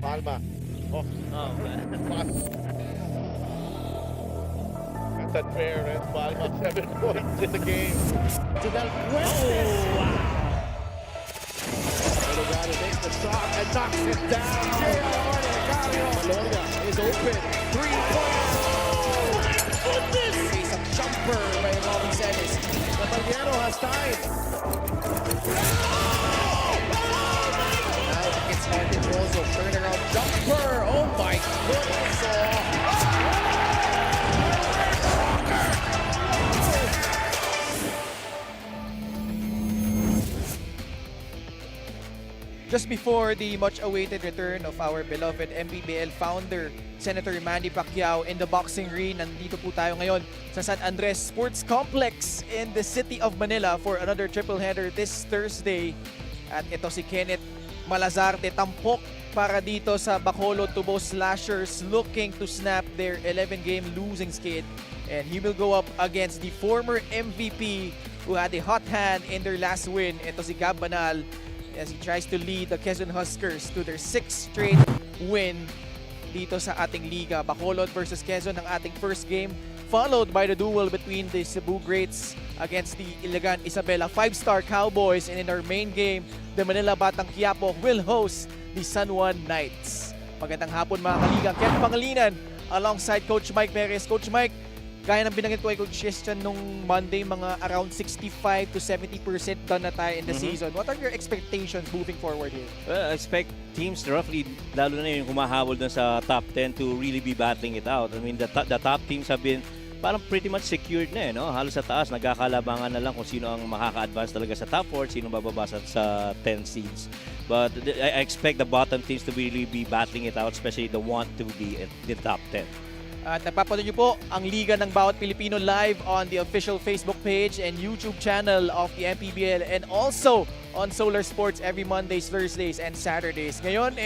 Palma. Oh, Oh, pass. That's unfair, and Palma 7 points in the game. To Del Fuentes. oh, wow. Delgado takes the shot and knocks it down. Maloria is open. 3-pointer. Oh my goodness! Face a jumper by Robin Celis. Caballero has time. Now it gets hard to Rosso. Turnaround jumper. Oh my goodness. Just before the much-awaited return of our beloved MPBL founder, Senator Manny Pacquiao in the boxing ring, nandito po tayo ngayon sa San Andres Sports Complex in the city of Manila for another triple header this Thursday. At ito si Kenneth Malazarte, tampok para dito sa Bacolod Tubo Slashers looking to snap their 11-game losing skid. And he will go up against the former MVP who had a hot hand in their last win. Ito si Gab Banal, as he tries to lead the Quezon Huskers to their 6th straight win dito sa ating liga. Bacolod versus Quezon ang ating first game, followed by the duel between the Cebu Greats against the Iligan Isabela 5-star Cowboys. And in our main game, the Manila Batang Quiapo will host the San Juan Knights. Magandang hapon mga kaliga. Ken Pangalinan alongside Coach Mike Perez. Coach Mike, gaya ng binanggit ko kay Coach Christian nung Monday, mga around 65 to 70% done na tayo in the season. What are your expectations moving forward here? Well, I expect teams roughly, lalo na yung humahabol dun sa top 10 to really be battling it out. I mean, the top teams have been parang pretty much secured na, no? Halos sa taas, nagkakalabangan na lang kung sino ang makaka-advance talaga sa top 4, sino bababa sa 10 seeds. But I expect the bottom teams to really be battling it out, especially the want to be at the top 10. At napapanood niyo po ang Liga ng Bawat Pilipino live on the official Facebook page and YouTube channel of the MPBL, and also on Solar Sports every Mondays, Thursdays, and Saturdays. Ngayon,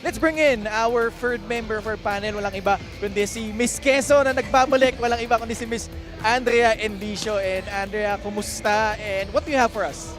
let's bring in our third member of our panel. Walang iba kundi si Miss Quezon na nagbabalik. Walang iba kundi si Miss Andrea Envicio. And Andrea, kumusta? And what do you have for us?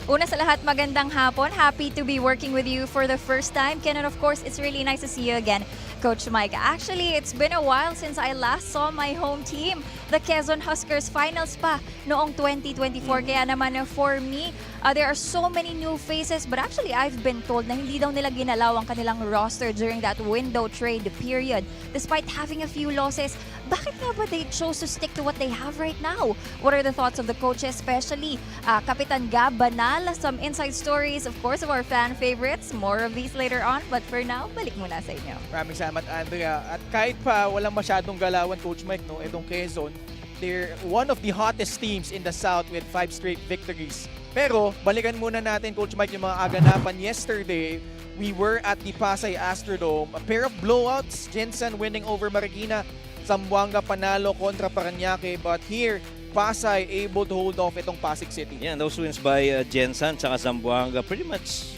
Una sa lahat, magandang hapon. Happy to be working with you for the first time. Ken, and of course, it's really nice to see you again, Coach Mike. Actually, it's been a while since I last saw my home team, the Quezon Huskers. Finals pa noong 2024. Kaya naman for me, there are so many new faces. But actually, I've been told na hindi daw nila ginalaw ang kanilang roster during that window trade period. Despite having a few losses, bakit nga ba they chose to stick to what they have right now? What are the thoughts of the coaches, especially Kapitan Gab Banal? Some inside stories, of course, of our fan favorites. More of these later on. But for now, balik muna sa inyo. Maraming salamat, Andrea. At kahit pa walang masyadong galawan, Coach Mike, no, itong Quezon, they're one of the hottest teams in the South with 5 straight victories. Pero balikan muna natin, Coach Mike, yung mga aganapan yesterday. We were at the Pasay Astrodome. A pair of blowouts. Jensen winning over Marikina. Zamboanga panalo kontra Parañaque. But here, Pasay able to hold off itong Pasig City. Yeah, those wins by Jensen tsaka Zamboanga pretty much,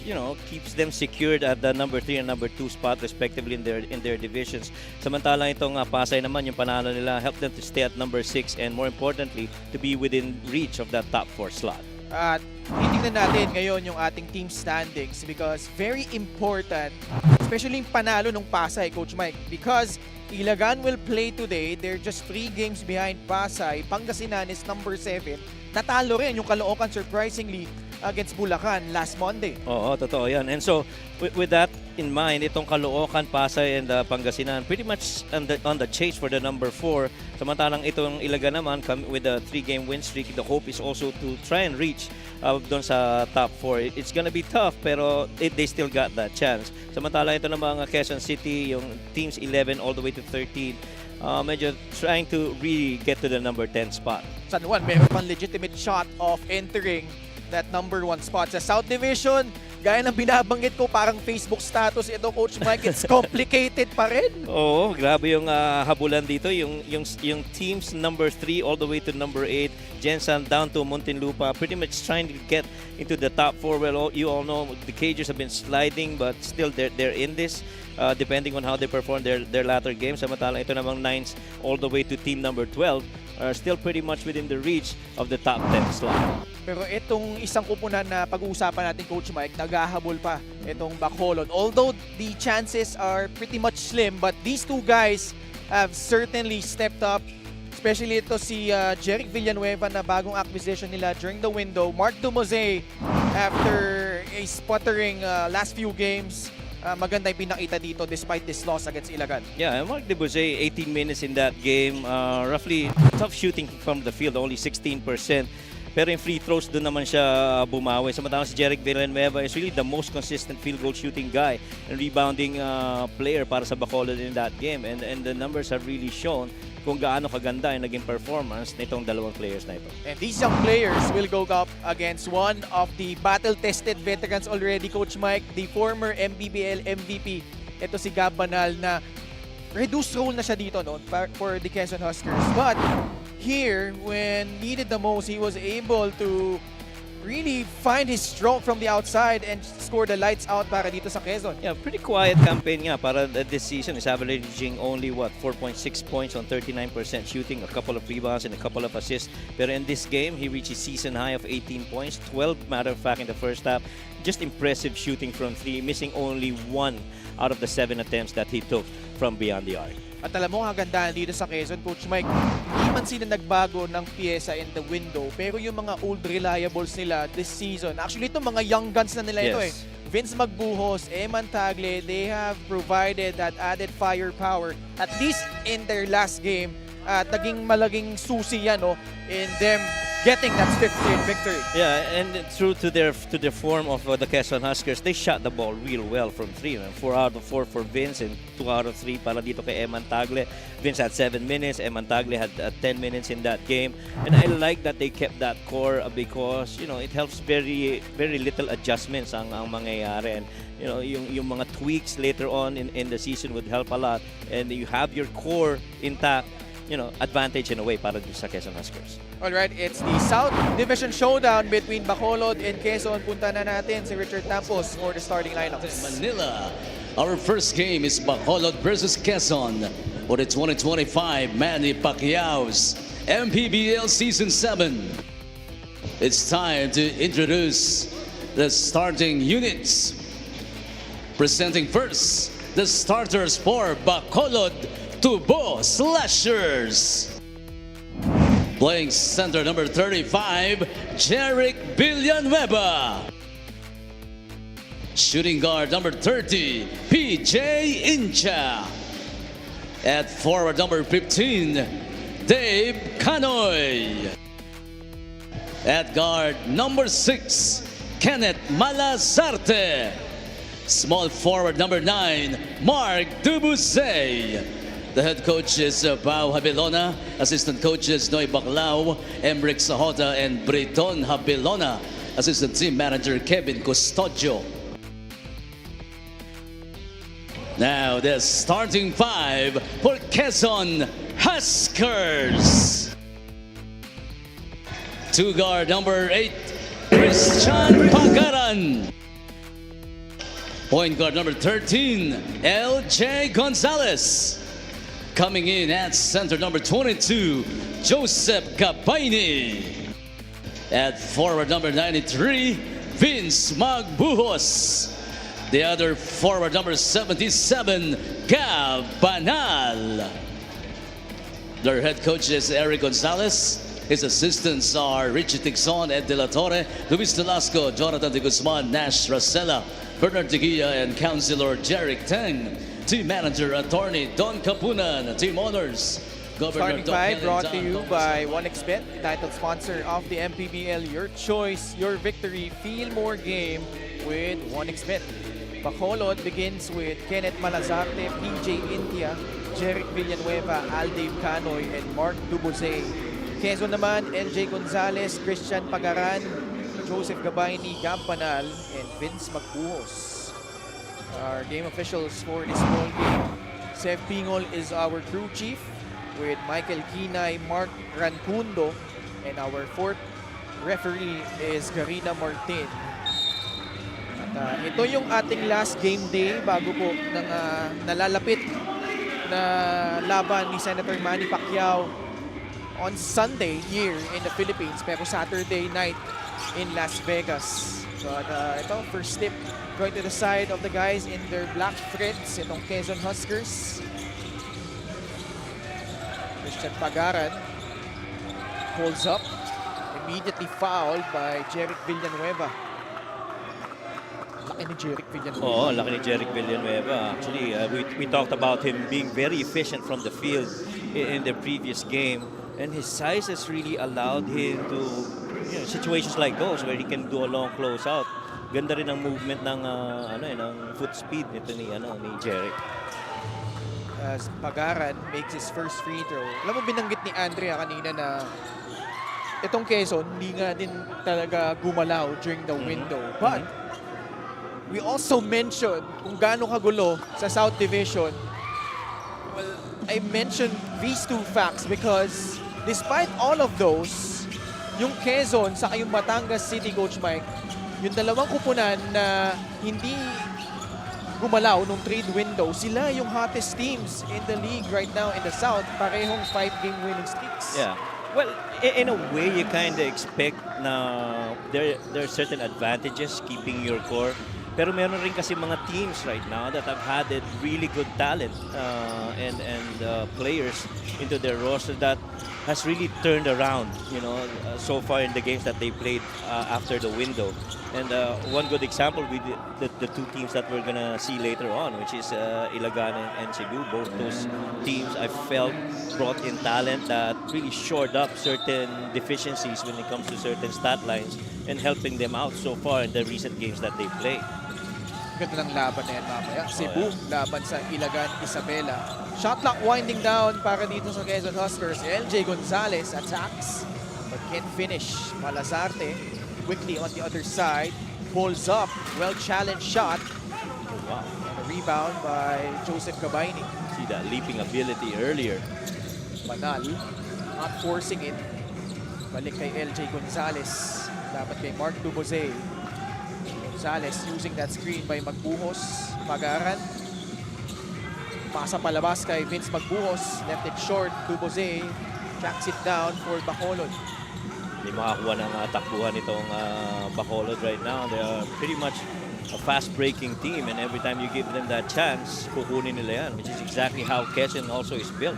keeps them secured at the number 3 and number 2 spot respectively in their divisions. Samantalang itong Pasay naman, yung panalo nila helped them to stay at number 6 and more importantly, to be within reach of that top 4 slot. At titingnan natin ngayon yung ating team standings because very important, especially yung panalo ng Pasay, Coach Mike, because Ilagan will play today. They're just 3 games behind Pasay. Pangasinan is number 7. Natalo rin yung Caloocan surprisingly against Bulacan last Monday. Oo, totoo yan. And so, with that in mind, itong Caloocan, Pasay, and Pangasinan, pretty much on the chase for the number 4. Samantalang itong Ilagan naman, with a 3-game win streak, the hope is also to try and reach doon sa top 4. It's gonna be tough, pero they still got that chance. Samantalang ito ng mga Quezon City, yung teams 11 all the way to 13, medyo trying to really get to the number 10 spot. San Juan, meron pang legitimate shot of entering that number 1 spot. Sa South Division, gaya ng binabanggit ko, parang Facebook status ito, Coach Mike, it's complicated pa rin. Oo, grabe yung habulan dito. Yung teams number 3 all the way to number 8, Jensen down to Muntinlupa, pretty much trying to get into the top 4. Well, you all know the Cagers have been sliding, but still they're in this. Depending on how they perform their latter games. Samantalang ito namang 9s all the way to team number 12. are still pretty much within the reach of the top 10 slot. Pero itong isang kupunan na pag-uusapan natin, Coach Mike, naghahabol pa itong Bacolod. Although the chances are pretty much slim, but these two guys have certainly stepped up. Especially ito si Jeric Villanueva na bagong acquisition nila during the window. Mark Dumose, after a sputtering last few games, maganda yung pinakita dito despite this loss against Ilagan. Yeah, Mark Dumose, 18 minutes in that game. Roughly tough shooting from the field, only 16%. Pero in free throws, doon naman siya bumawi. Samantalang si Jeric Villanueva is really the most consistent field goal shooting guy and rebounding player para sa Bacolod in that game. And the numbers have really shown kung gaano kaganda yung naging performance nitong dalawang players na ito. And these young players will go up against one of the battle-tested veterans already, Coach Mike, the former MPBL MVP. Ito si Gab Banal na reduced role na siya dito no, for the Quezon Huskers. But here, when needed the most, he was able to really find his stroke from the outside and score the lights out para dito sa Quezon. Yeah, pretty quiet campaign nga para this season. Is averaging only 4.6 points on 39% shooting, a couple of rebounds and a couple of assists. Pero in this game, he reached his season high of 18 points, 12 matter of fact in the first half. Just impressive shooting from three, missing only 1 out of the 7 attempts that he took from beyond the arc. At alam mo, kagandahan dito sa Quezon, Coach Mike, hindi man sila nagbago ng pyesa in the window, pero yung mga old reliables nila this season, actually itong mga young guns na nila ito eh. Vince Magbuhos, Eman Tagle, they have provided that added firepower, at least in their last game, at naging malaging susi yan no, in them getting that 5th straight victory. Yeah, and true to their form of the Quezon Huskers, they shot the ball real well from 3. 4 out of 4 for Vince and 2 out of 3 para dito kay Eman Tagle. Vince had 7 minutes, Eman Tagle had 10 minutes in that game. And I like that they kept that core because, you know, it helps very little adjustments ang mangyayari. And, you know, yung mga tweaks later on in the season would help a lot. And you have your core intact, you know, advantage in a way para sa Quezon Huskers. Alright, it's the South Division Showdown between Bacolod and Quezon. Punta na natin si Richard Tampos for the starting lineups. Manila. Our first game is Bacolod versus Quezon for the 2025 Manny Pacquiao's MPBL Season 7. It's time to introduce the starting units. Presenting first, the starters for Bacolod Tubo Slashers. Playing center number 35, Jeric Villanueva. Shooting guard number 30, PJ Incha. At forward number 15, Dave Canoy. At guard number 6, Kenneth Malazarte. Small forward number 9, Mark Dubusay. The head coach is Pao Habilona. Assistant coaches Noy Baclao, Emric Sahota, and Breton Habilona. Assistant team manager Kevin Custodio. Now the starting 5 for Quezon Huskers. Two guard number 8, Christian Pagaran. Point guard number 13, LJ Gonzalez. Coming in at center number 22, Joseph Capaini. At forward number 93, Vince Magbuhos. The other forward number 77, Gab Banal. Their head coach is Eric Gonzalez. His assistants are Richie Tixon, Ed De La Torre, Luis Velasco, Jonathan De Guzman, Nash Racela, Bernard Teguilla, and Councilor Jeric Teng. Team manager, attorney Don Capunan. Team owners, Governor Starting Doc 5 brought to Helen you Don by 1xBet, title sponsor of the MPBL. Your choice, your victory. Feel more game with 1xBet. Bacolod begins with Kenneth Malazarte, PJ Intia, Jeric Villanueva, Aldave Canoy, and Mark Dubose. Quezon naman, LJ Gonzalez, Christian Pagaran, Joseph Gabayni, Gab Banal, and Vince Magbuhos. Our game officials for this ball game, Seth Pingol is our crew chief with Michael Kinay, Mark Rancundo, and our fourth referee is Garina Martin. At ito yung ating last game day bago po ng nalalapit na laban ni Senator Manny Pacquiao on Sunday here in the Philippines, pero Saturday night in Las Vegas. But ito, first tip going to the side of the guys in their black threads, itong Quezon Huskers. Christian Pagaran pulls up, immediately fouled by Jeric Villanueva. Laki ni Jeric Villanueva. Oo, laki ni Jeric Villanueva. Actually, we talked about him being very efficient from the field in the previous game. And his size has really allowed him to, situations like those where he can do a long closeout. Ganda rin ang movement ng, ng foot speed nito ni Jeric. As Pagaran makes his first free throw. Alam mo, binanggit ni Andrea kanina na itong Quezon, hindi nga din talaga gumalaw during the window. But we also mentioned kung gaano kagulo sa South Division. Well, I mentioned these two facts because despite all of those, yung Quezon sa yung Batangas City, Coach Mike, yung dalawang kupunan na hindi gumalaw nung trade window, sila yung hottest teams in the league right now in the South. Parehong 5-game winning streaks. Yeah. Well, in a way, you kind of expect na there are certain advantages keeping your core. Pero meron rin kasi mga teams right now that have had a really good talent and players into their roster that has really turned around, so far in the games that they played after the window. And one good example with the two teams that we're gonna see later on, which is Ilagan and Cebu. Both those teams I felt brought in talent that really shored up certain deficiencies when it comes to certain stat lines and helping them out so far in the recent games that they played. Ganda ng laban na yan mamaya. Cebu, laban sa Ilagan, Isabela. Shot clock winding down para dito sa Quezon Huskers. LJ Gonzalez attacks but can't finish. Malazarte quickly on the other side. Pulls up. Well-challenged shot. Wow. And a rebound by Joseph Gabayni. See that leaping ability earlier. Banal. Not forcing it. Balik kay LJ Gonzalez. Dapat kay Mark Duboze. Gonzalez using that screen by Magbuhos. Pagaran. Pasa palabas kay Vince Magbuhos. Left it short. Duboze tracks it down for Bacolod. Hindi makakuha ng takbuhan itong Bacolod right now. They are pretty much a fast-breaking team, and every time you give them that chance, kukunin nila yan, which is exactly how Quezon also is built.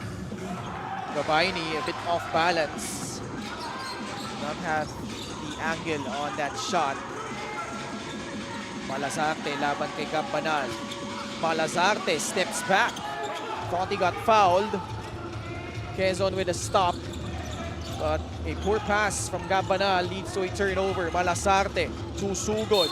Gabayni a bit off balance. Not have the angle on that shot. Malazarte laban kay Gab Banal. Malazarte steps back. Thought he got fouled. Quezon with a stop. But a poor pass from Gab Banal leads to a turnover. Malazarte susugod.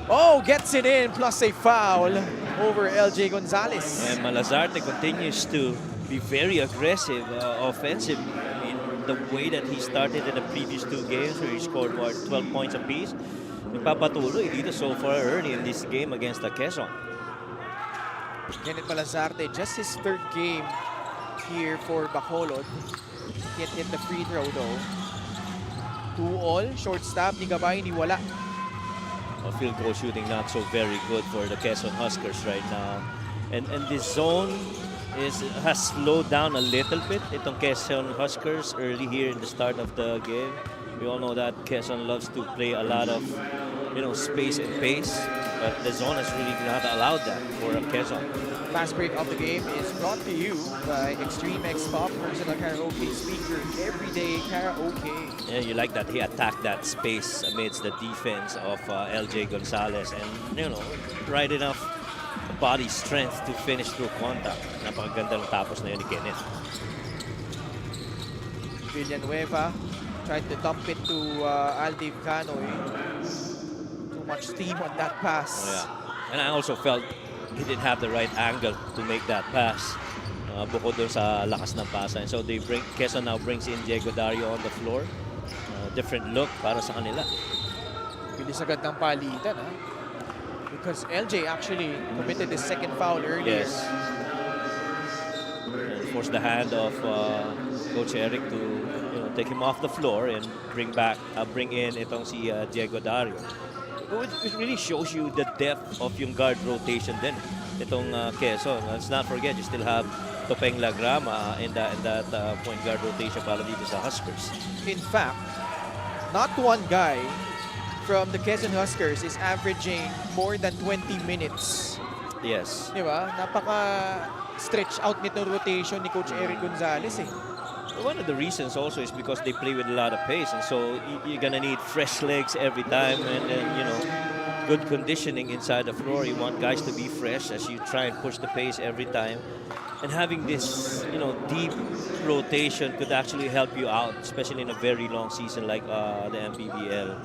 Oh, gets it in plus a foul over LJ Gonzalez. And Malazarte continues to be very aggressive offensive. I mean, the way that he started in the previous two games where he scored 12 points apiece. Nagpapatuloy dito so far early in this game against the Quezon. Kenneth Malazarte, just his third game here for Bacolod. Can't hit the free throw though. 2-all, short stop ni Gabayni, wala. Field goal shooting not so very good for the Quezon Huskers right now. And this zone has slowed down a little bit. Itong Quezon Huskers early here in the start of the game. We all know that Quezon loves to play a lot of, space and pace, but the zone has really not allowed that for Quezon. Fast break of the game is brought to you by Extreme X Pop, personal karaoke speaker, everyday karaoke. Yeah, you like that he attacked that space amidst the defense of LJ Gonzalez, and right enough body strength to finish through contact. Napakaganda ng tapos na yun ni Kenneth. Villanueva tried to dump it to Aldiv Canoy. Too much steam on that pass. Oh, yeah. And I also felt he didn't have the right angle to make that pass. Bukod doon sa lakas ng pasa. And so Quezon now brings in Diego Dario on the floor. Different look para sa kanila. Bilis agad ng palitan, ha? Because LJ actually committed his second foul earlier. Yes. And forced the hand of Coach Eric to take him off the floor and bring in itong si Diego Dario. It really shows you the depth of yung guard rotation din. Itong Quezon. Let's not forget, you still have Topeng Lagrama in that point guard rotation para dito sa Huskers. In fact, not one guy from the Quezon Huskers is averaging more than 20 minutes. Yes. Di ba? Napaka-stretch out nito rotation ni Coach Eric Gonzalez eh. One of the reasons also is because they play with a lot of pace, and so you're gonna need fresh legs every time, and good conditioning inside the floor. You want guys to be fresh as you try and push the pace every time, and having this deep rotation could actually help you out, especially in a very long season like the MPBL.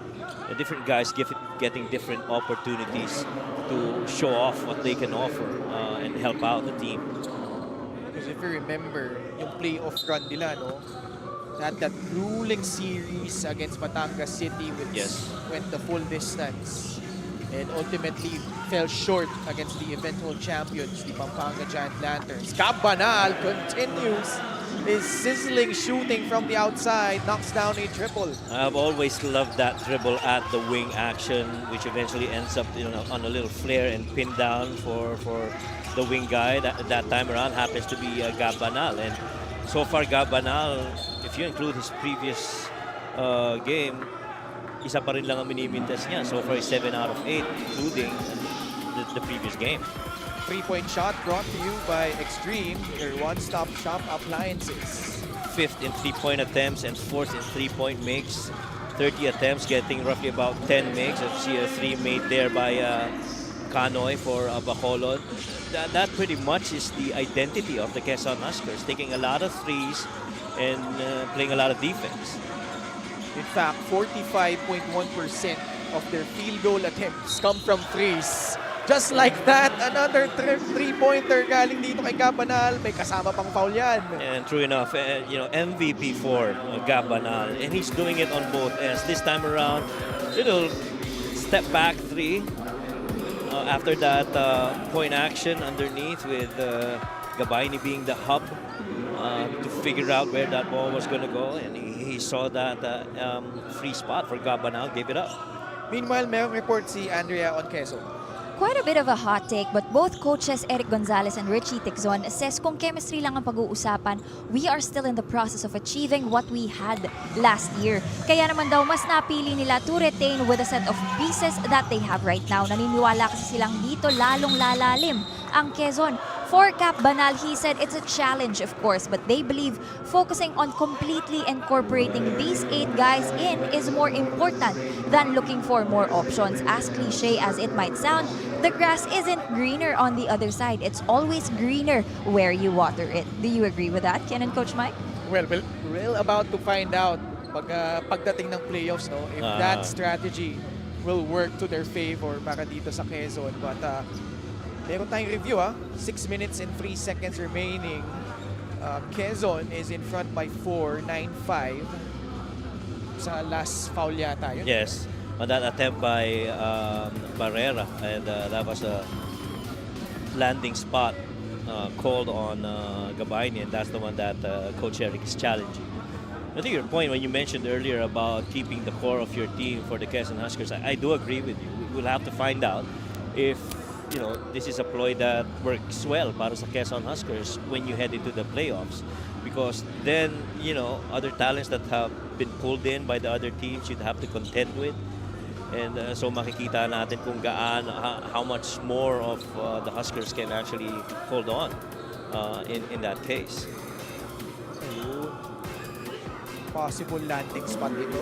The different guys getting different opportunities to show off what they can offer and help out the team. Because if you remember, yung playoff run nila, no? That grueling series against Batangas City, which Yes. went the full distance and ultimately fell short against the eventual champions, the Pampanga Giant Lanterns. Cabanal continues his sizzling shooting from the outside, knocks down a triple. I've always loved that dribble at the wing action, which eventually ends up on a little flare and pinned down for the wing guy. That time around happens to be Gabanal, and so far Gabanal, if you include his previous game, isa pa rin lang ang minimintas niya. So far, 7 out of 8, including the previous game. Three-point shot brought to you by Extreme, your one-stop shop appliances. 5th in 3-point attempts and 4th in 3-point makes. 30 attempts, getting roughly about 10 makes. I see a 3 made there by Canoy for Bacolod. That pretty much is the identity of the Quezon Huskers, taking a lot of threes and playing a lot of defense. In fact, 45.1% of their field goal attempts come from threes. Just like that, another three-pointer galing dito kay Gabanal. May kasama pang foul yan. And true enough, MVP for Gabanal, and he's doing it on both ends. This time around, little step back 3 after that point action underneath with Gabayni being the hub to figure out where that ball was going to go, and he saw that free spot for Gabanal, gave it up. Meanwhile, mayroong report si Andrea on Quezon. Quite a bit of a hot take, but both coaches Eric Gonzalez and Richie Ticzon says kung chemistry lang ang pag-uusapan, we are still in the process of achieving what we had last year. Kaya naman daw mas napili nila to retain with a set of pieces that they have right now. Naniniwala kasi silang dito lalong lalalim ang Quezon. For Cap Banal, he said it's a challenge, of course, but they believe focusing on completely incorporating these 8 guys in is more important than looking for more options. As cliche as it might sound, the grass isn't greener on the other side. It's always greener where you water it. Do you agree with that, Ken and Coach Mike? Well, we're about to find out pagdating ng playoffs, no, if that strategy will work to their favor para dito sa Quezon. But meron tayong review 6 minutes and 3 seconds remaining. Quezon is in front by 4, 9-5. Sa last foul yata yun. Yes, on that attempt by Barrera, and that was a landing spot called on Gabayni, and that's the one that Coach Eric is challenging. I think your point when you mentioned earlier about keeping the core of your team for the Quezon Huskers, I do agree with you. We'll have to find out if this is a ploy that works well para sa Quezon Huskers when you head into the playoffs, because then other talents that have been pulled in by the other teams you'd have to contend with, and so makikita natin kung how much more of the Huskers can actually hold on in that case. Possible landing spot dito.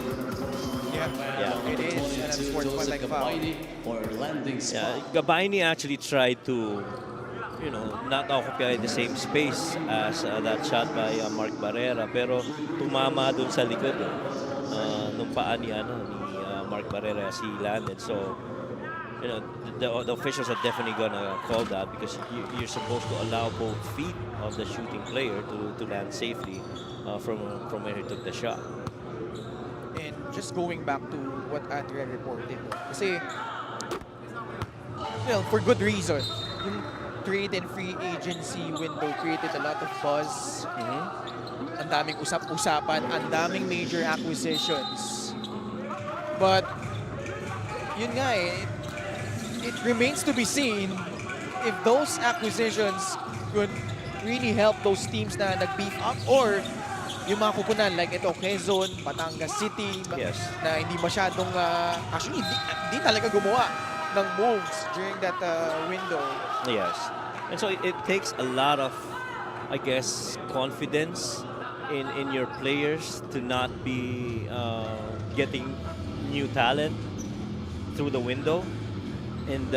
Yeah. It is. And that's sportsmanlike foul. For landing spot. Gabayni actually tried to, not occupy the same space as that shot by Mark Barrera, pero tumama dun sa likod nung paa ni Mark Barrera as he landed. So, the officials are definitely gonna call that, because you're supposed to allow both feet of the shooting player to land safely from where he took the shot. And just going back to what Andrea reported, kasi, for good reason, yung trade and free agency window created a lot of buzz. Ang daming usap-usapan, ang daming major acquisitions. But, yun nga it remains to be seen if those acquisitions could really help those teams na nag-beef up or yung mga kupunan like ito, Quezon, Batangas City, Yes. na hindi masyadong, actually, hindi talaga gumawa ng moves during that window. Yes. And so it takes a lot of, I guess, confidence in your players to not be getting new talent through the window. And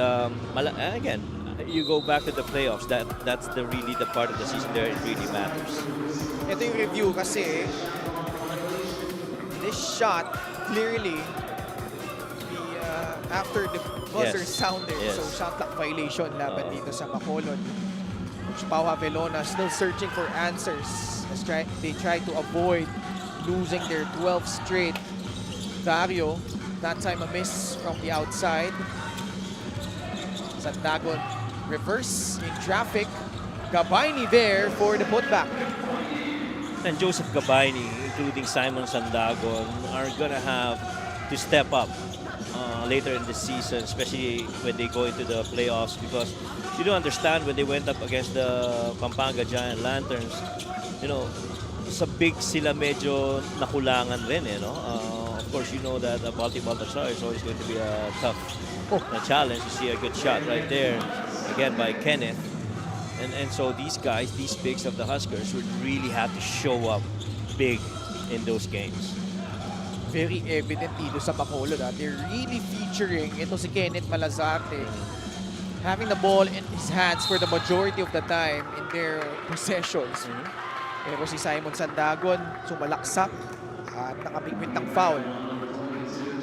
again, you go back to the playoffs. That's really the part of the season there. It really matters. Ito yung review kasi this shot clearly after the buzzer Yes. sounded, Yes. so shot clock violation laban dito sa Bacolod. Coach Pau Havelona still searching for answers. They try to avoid losing their 12th straight. Dario, that time a miss from the outside. Sandagon reverse in traffic. Gabayni there for the putback. And Joseph Gabayni, including Simon Sandagon, are gonna have to step up later in the season, especially when they go into the playoffs, because you don't understand when they went up against the Pampanga Giant Lanterns, you know, sa big sila medyo nakulangan rin, of course, you know that Balti-Baltasar is always going to be a tough challenge. You see a good shot right there, again by Kenneth. And so these guys, these bigs of the Huskers, would really have to show up big in those games. Very evident dito sa Bacolod. They're really featuring ito si Kenneth Malazarte, having the ball in his hands for the majority of the time in their possessions. Pero si Simon Sandagon sumalaksak at nakabigwit ng foul.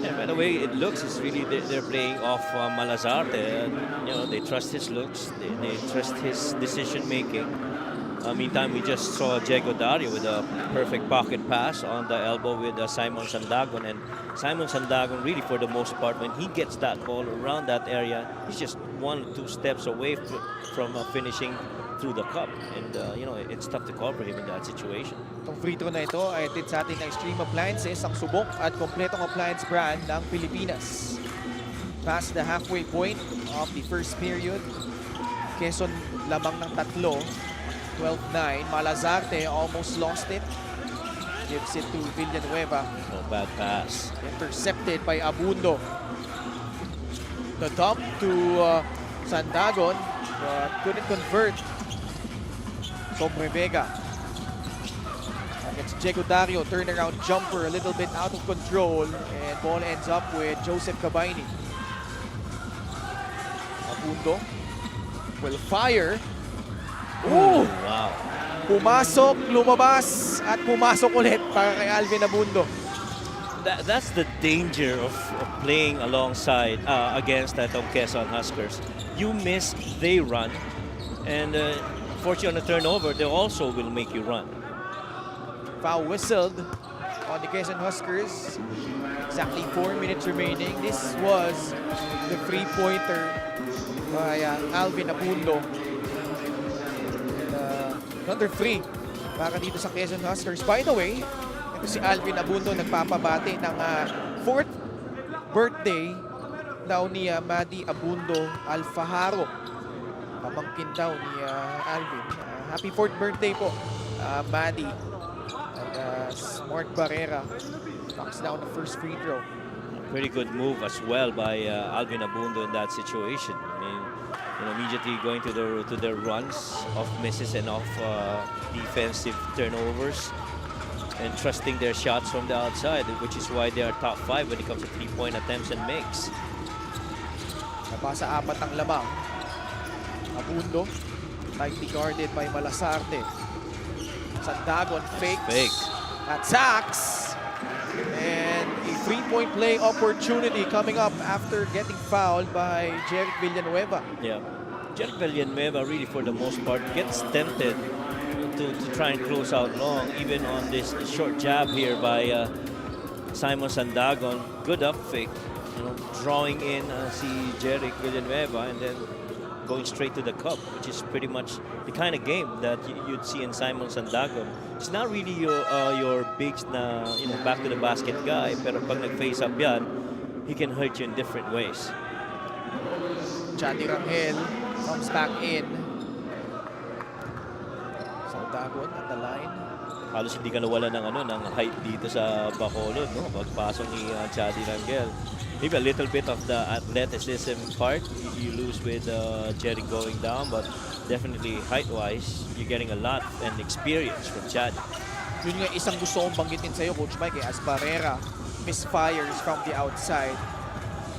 And by the way, it looks it's really they're playing off Malazarte. They trust his looks, they trust his decision making. Meantime, we just saw Diego Dario with a perfect pocket pass on the elbow with Simon Sandagon. And Simon Sandagon, really, for the most part, when he gets that ball around that area, he's just 1 or 2 steps away from finishing through the cup. And, it's tough to call for him in that situation. Itong free throw na ito ay atid sa atin ng Extreme Appliances, ang subok at kompletong appliance brand ng Pilipinas. Past the halfway point of the first period, Quezon lamang ng 3. 12-9. Malazarte almost lost it. Gives it to Villanueva. No bad pass. Intercepted by Abundo. The dump to Sandagon, but couldn't convert. Sobre Vega. Against Diego Dario, turnaround jumper, a little bit out of control, and ball ends up with Joseph Gabayni. Abundo will fire. Ooh, wow. Pumasok, lumabas, at pumasok ulit para kay Alvin Abundo. That's the danger of playing alongside against the Quezon Huskers. You miss, they run, and fortunately on a turnover, they also will make you run. Foul whistled on the Quezon Huskers. Exactly 4 minutes remaining. This was the three-pointer by Alvin Abundo. Another 3 para dito sa Quezon Huskers. By the way, ito si Alvin Abundo nagpapabati ng 4th birthday daw ni Madi Abundo Alfajaro. Pamangkin daw ni Alvin. Happy 4th birthday po, Madi. And Smart Barrera knocks down the first free throw. Pretty good move as well by Alvin Abundo in that situation. I mean, immediately going to the runs of misses and off defensive turnovers, and trusting their shots from the outside, which is why they are top 5 when it comes to 3-point attempts and makes. Nabasa 4 ang lamang. Abundo, tightly guarded by Malazarte. Sandagon fakes. Fake. Attacks. And a 3-point play opportunity coming up after getting fouled by Jeric Villanueva. Yeah. Jeric Villanueva really for the most part gets tempted to try and close out long, even on this short jab here by Simon Sandagon. Good up fake, drawing in si Jeric Villanueva and then going straight to the cup, which is pretty much the kind of game that you'd see in Simon Sandagon. It's not really your bigs na back to the basket guy, pero pag nag-face up yan, he can hurt you in different ways. Chati Rangel comes back in. Dagon at the line. Halos hindi ka nawala ng height dito sa Bacolod, no? Pagpasok ni Chadi Rangel. Maybe a little bit of the athleticism part you lose with Jerry going down, but definitely height-wise, you're getting a lot and experience from Chad. Yun nga isang gusto kong banggitin sa'yo, Coach Mike, as Barrera misfires from the outside.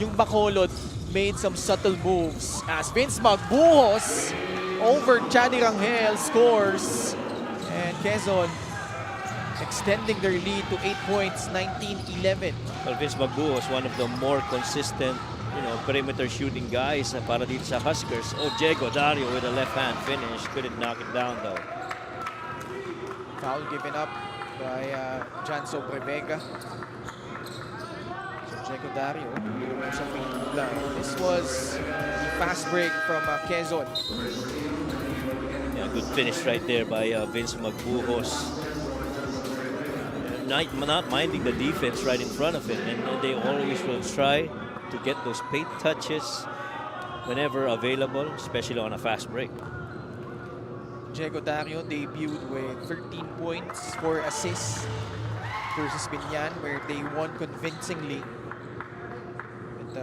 Yung Bacolod made some subtle moves as Vince Magbuhos over Chadi Rangel scores. And Quezon extending their lead to 8 points, 19-11. Well, Vince Magbuhos, one of the more consistent, perimeter shooting guys para dito sa Huskers. Oh, Diego Dario with a left-hand finish. Couldn't knock it down, though. Foul given up by Janso Prevega. So Diego Dario sa free throw line. This was the fast break from Quezon. Yeah, good finish right there by Vince Magbuhos. Not minding the defense right in front of him, and they always will try to get those paint touches whenever available, especially on a fast break. Diego Dario debuted with 13 points, 4 assists versus Binyan, where they won convincingly. And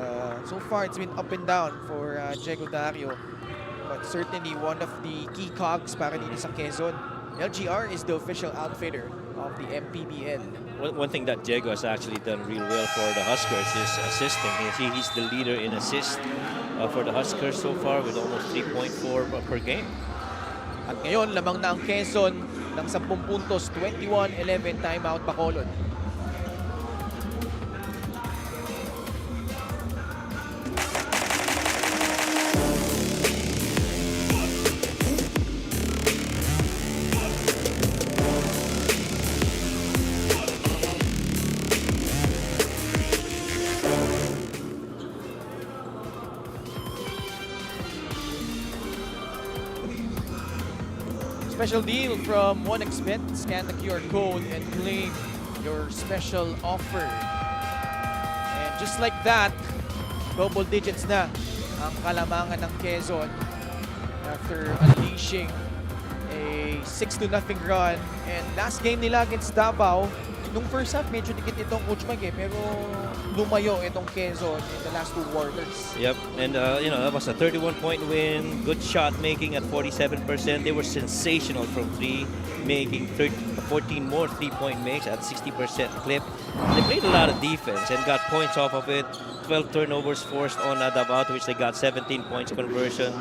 so far, it's been up and down for Diego Dario, but certainly one of the key cogs para dito sa Quezon. LGR is the official outfitter of the MPBL. One thing that Diego has actually done real well for the Huskers is assisting. He's the leader in assists for the Huskers so far with almost 3.4 per game. At ngayon, lamang na ang Quezon ng 10 puntos, 21-11 timeout Bacolod. Special deal from 1xBet. Scan the QR code and claim your special offer. And just like that, double digits na ang kalamangan ng Quezon after unleashing a 6-0 run. And last game nila against Davao, nung first half medyo dikit itong Coach Mike pero lumayo itong Quezon in the last 2 quarters. Yep, and that was a 31-point win. Good shot making at 47%. They were sensational from 3, making 14 more 3-point makes at 60% clip. They played a lot of defense and got points off of it. 12 turnovers forced on Davao, to which they got 17 points conversion.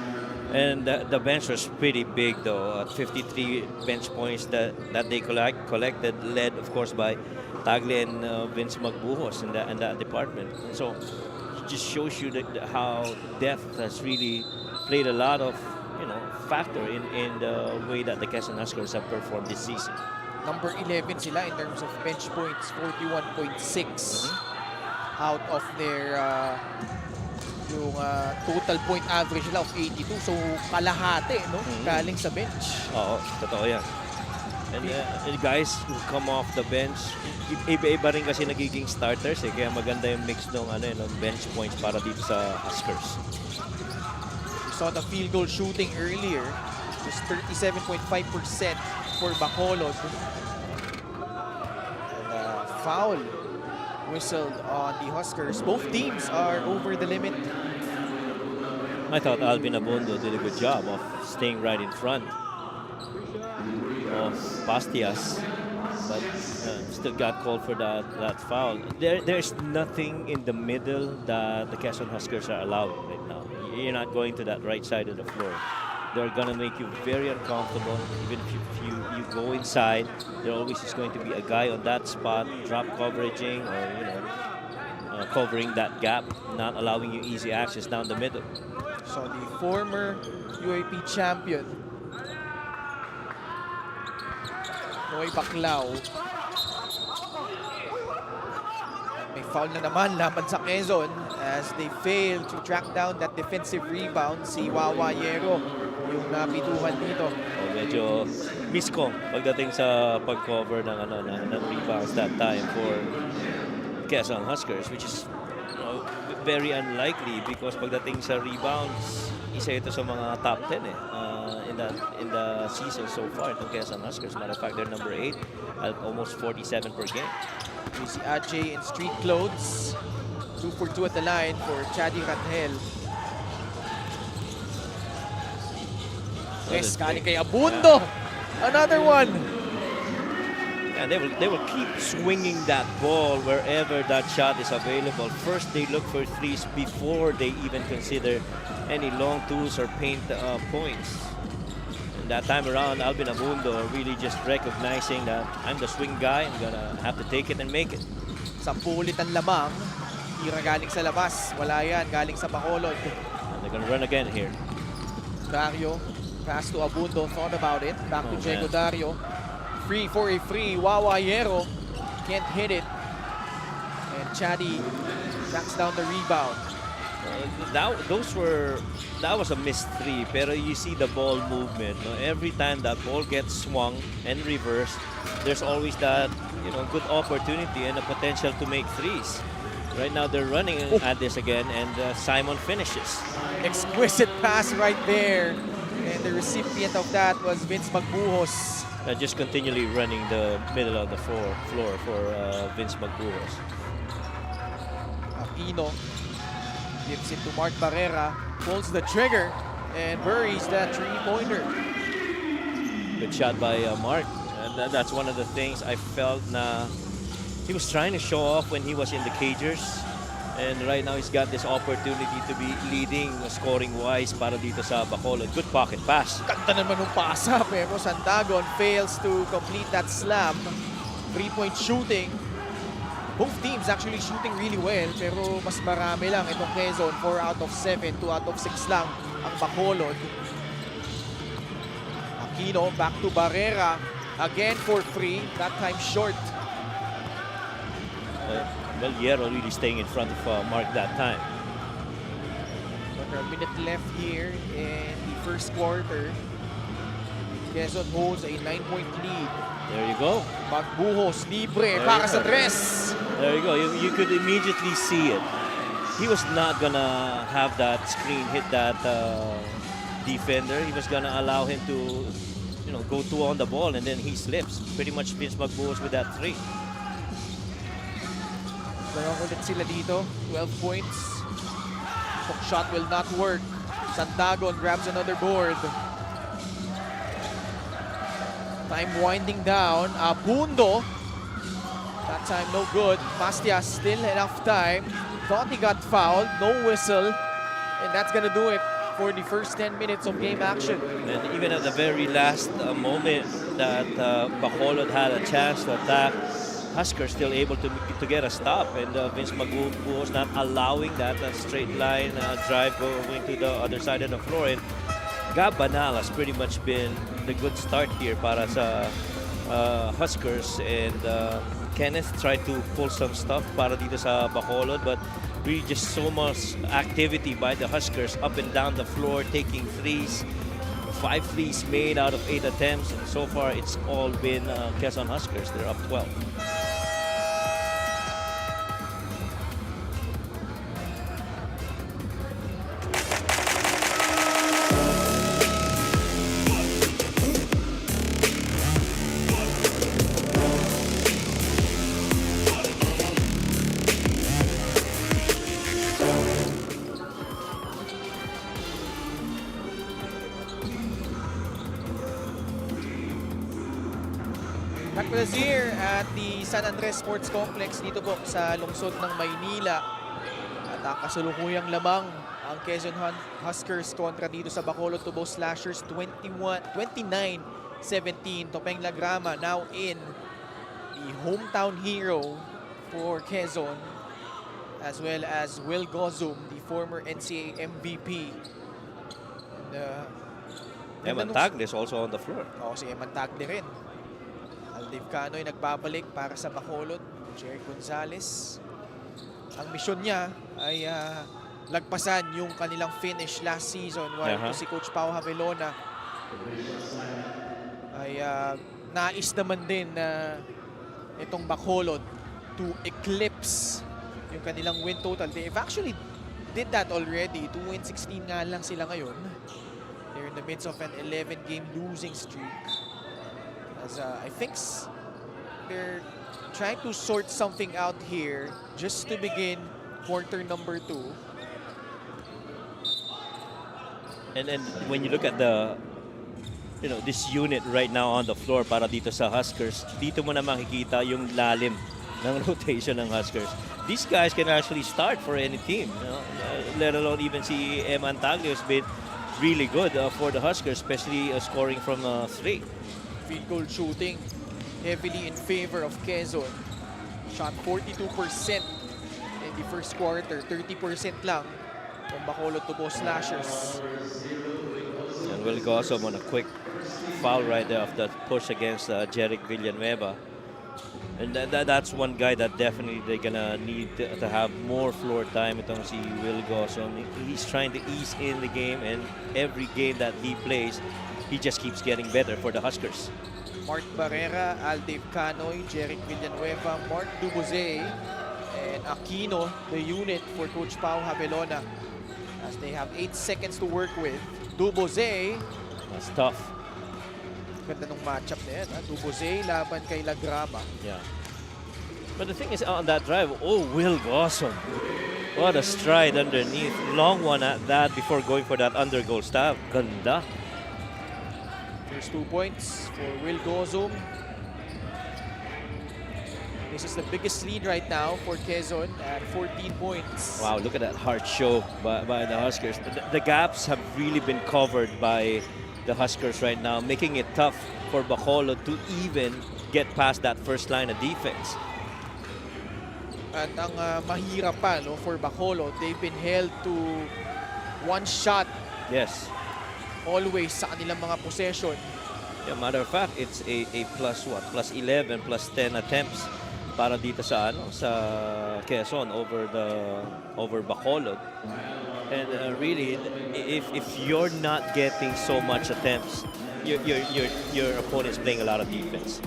And the bench was pretty big, though. 53 bench points that they collected, led, of course, by Tagle and Vince Magbuhos in that department. So it just shows you how depth has really played a lot of factor in the way that the Quezon Huskers have performed this season. Number 11 sila in terms of bench points, 41.6 out of their yung total point average nila of 82. So kalahati, no? Galing sa bench. Oo, totoo yan. And guys who come off the bench, iba-iba rin kasi nagiging starters eh. Kaya maganda yung mix ng bench points para dito sa Huskers. We saw the field goal shooting earlier. Just 37.5% for Bacolod. And foul whistled on the Huskers. Both teams are over the limit. I thought Alvin Abondo did a good job of staying right in front of Pastias, but still got called for that foul. There's nothing in the middle that the Quezon Huskers are allowed right now. You're not going to that right side of the floor. They're gonna make you very uncomfortable. Even if you go inside, there always is going to be a guy on that spot, drop coveraging or covering that gap, not allowing you easy access down the middle. So the former UAP champion, Noy Baclao, may foul na naman laban sa Quezon as they fail to track down that defensive rebound. Si Wawa Yero yung napituhan dito. Medyo miss ko pagdating sa pag-cover ng rebounds that time for Quezon Huskers, which is very unlikely because pagdating sa rebounds, isa ito sa mga top 10 in the season so far itong Quezon Huskers. Matter of fact, they're number 8 at almost 47 per game. We see Ajay in street clothes. 2 for 2 at the line for Chadi Rangel. Yes, galing kay Abundo. Another one. And they will keep swinging that ball wherever that shot is available. First, they look for threes before they even consider any long twos or paint points. And that time around, Alvin Abundo really just recognizing that I'm the swing guy. I'm gonna have to take it and make it. 10 ulit ang lamang. Tira galing sa labas. Wala yan. Galing sa Bacolod. And they're gonna run again here. Dario. Pass to Abundo. Thought about it. Back to Diego man. Dario. Free for a free. Wawayero. Can't hit it. And Chadi tracks down the rebound. That was a missed three, pero you see the ball movement. No? Every time that ball gets swung and reversed, there's always that good opportunity and a potential to make threes. Right now they're running at this again, and Simon finishes. Exquisite pass right there. And the recipient of that was Vince Magbuhos. Just continually running the middle of the floor for Vince Magbuhos. Aquino gives it to Mark Barrera, pulls the trigger, and buries that three-pointer. Good shot by Mark. And that's one of the things I felt he was trying to show off when he was in the Cagers. And right now he's got this opportunity to be leading scoring-wise para dito sa Bacolod. Good pocket pass. Ganda naman ng pasa, pero Sandagon fails to complete that slam. 3-point shooting. Both teams actually shooting really well, pero mas marami lang itong Quezon. 4 out of 7, 2 out of 6 lang ang Bacolod. Aquino back to Barrera. Again for free, that time short. Well, Hierro really staying in front of Mark that time. Under a minute left here in the first quarter. Quezon holds a 9-point lead. There you go. Magbuhos, libre There para you sa go. tres. There you go. You could immediately see it. He was not gonna have that screen hit that defender. He was gonna allow him to, go 2 on the ball, and then he slips. Pretty much Vince Magbuhos with that 3. Dalawang ulit sila dito. 12 points. Hook shot will not work. Sandagon grabs another board. Time winding down. Abundo. That time no good. Mastias still enough time. Thought he got fouled. No whistle. And that's gonna do it for the first 10 minutes of game action. And even at the very last moment that Bacolod had a chance to attack, Huskers still able to get a stop, and Vince Magbuhos not allowing that straight line drive going to the other side of the floor. And Gab Banal has pretty much been the good start here para sa Huskers, and Kenneth tried to pull some stuff para dito sa Bacolod, but really just so much activity by the Huskers up and down the floor, taking threes. 5 threes made out of 8 attempts, and so far it's all been Quezon Huskers. They're up 12. Back with us here at the San Andres Sports Complex dito po sa lungsod ng Maynila. At kasalukuyang lamang ang Quezon Huskers kontra dito sa Bacolod Tubo Slashers 29-17. Topeng Lagrama now in the hometown hero for Quezon, as well as Will Gozum, the former NCAA MVP. Eman Tagle is also on the floor. Si Eman Tagle rin. Aldiv Canoy nagbabalik para sa Bacolod. Jerry Gonzalez. Ang misyon niya ay lagpasan yung kanilang finish last season, while si Coach Pau Havelona ay nais naman din na itong Bacolod to eclipse yung kanilang win total. They've actually did that already. 2-16 nga lang sila ngayon. They're in the midst of an 11-game losing streak. As I think they're trying to sort something out here just to begin quarter number 2. And when you look at the, this unit right now on the floor para dito sa Huskers, dito mo na makikita yung lalim ng rotation ng Huskers. These guys can actually start for any team, let alone even si Eman Taglio has been really good for the Huskers, especially scoring from 3. Field goal shooting heavily in favor of Quezon. Shot 42% in the first quarter, 30% lang from Bacolod to Bo Slashers. And Will Gossam on a quick foul right there of that push against Jeric Villanueva. And that's one guy that definitely they're gonna need to have more floor time. Itong si Will Gossam. He's trying to ease in the game, and every game that he plays, he just keeps getting better for the Huskers. Mark Barrera, Aldave Canoy, Jeric Villanueva, Mark Duboze, and Aquino, the unit for Coach Pau Habelona. As they have 8 seconds to work with. Duboze. That's tough. Ganda nung matchup na yan. Duboze laban kay Lagrama. Yeah. But the thing is, on that drive, Will Gossam. What a stride underneath. Long one at that before going for that under goal stab. Ganda. First 2 points for Will Gossam. This is the biggest lead right now for Quezon at 14 points. Wow, look at that hard show by the Huskers. The gaps have really been covered by the Huskers right now, making it tough for Bacolod to even get past that first line of defense. At ang mahirap pa for Bacolod, they've been held to 1 shot. Yes. Always sa kanilang mga possession. Yeah, matter of fact, it's a plus 11, plus 10 attempts para dito sa Quezon over Bacolod. And really, if you're not getting so much attempts, your opponent's playing a lot of defense.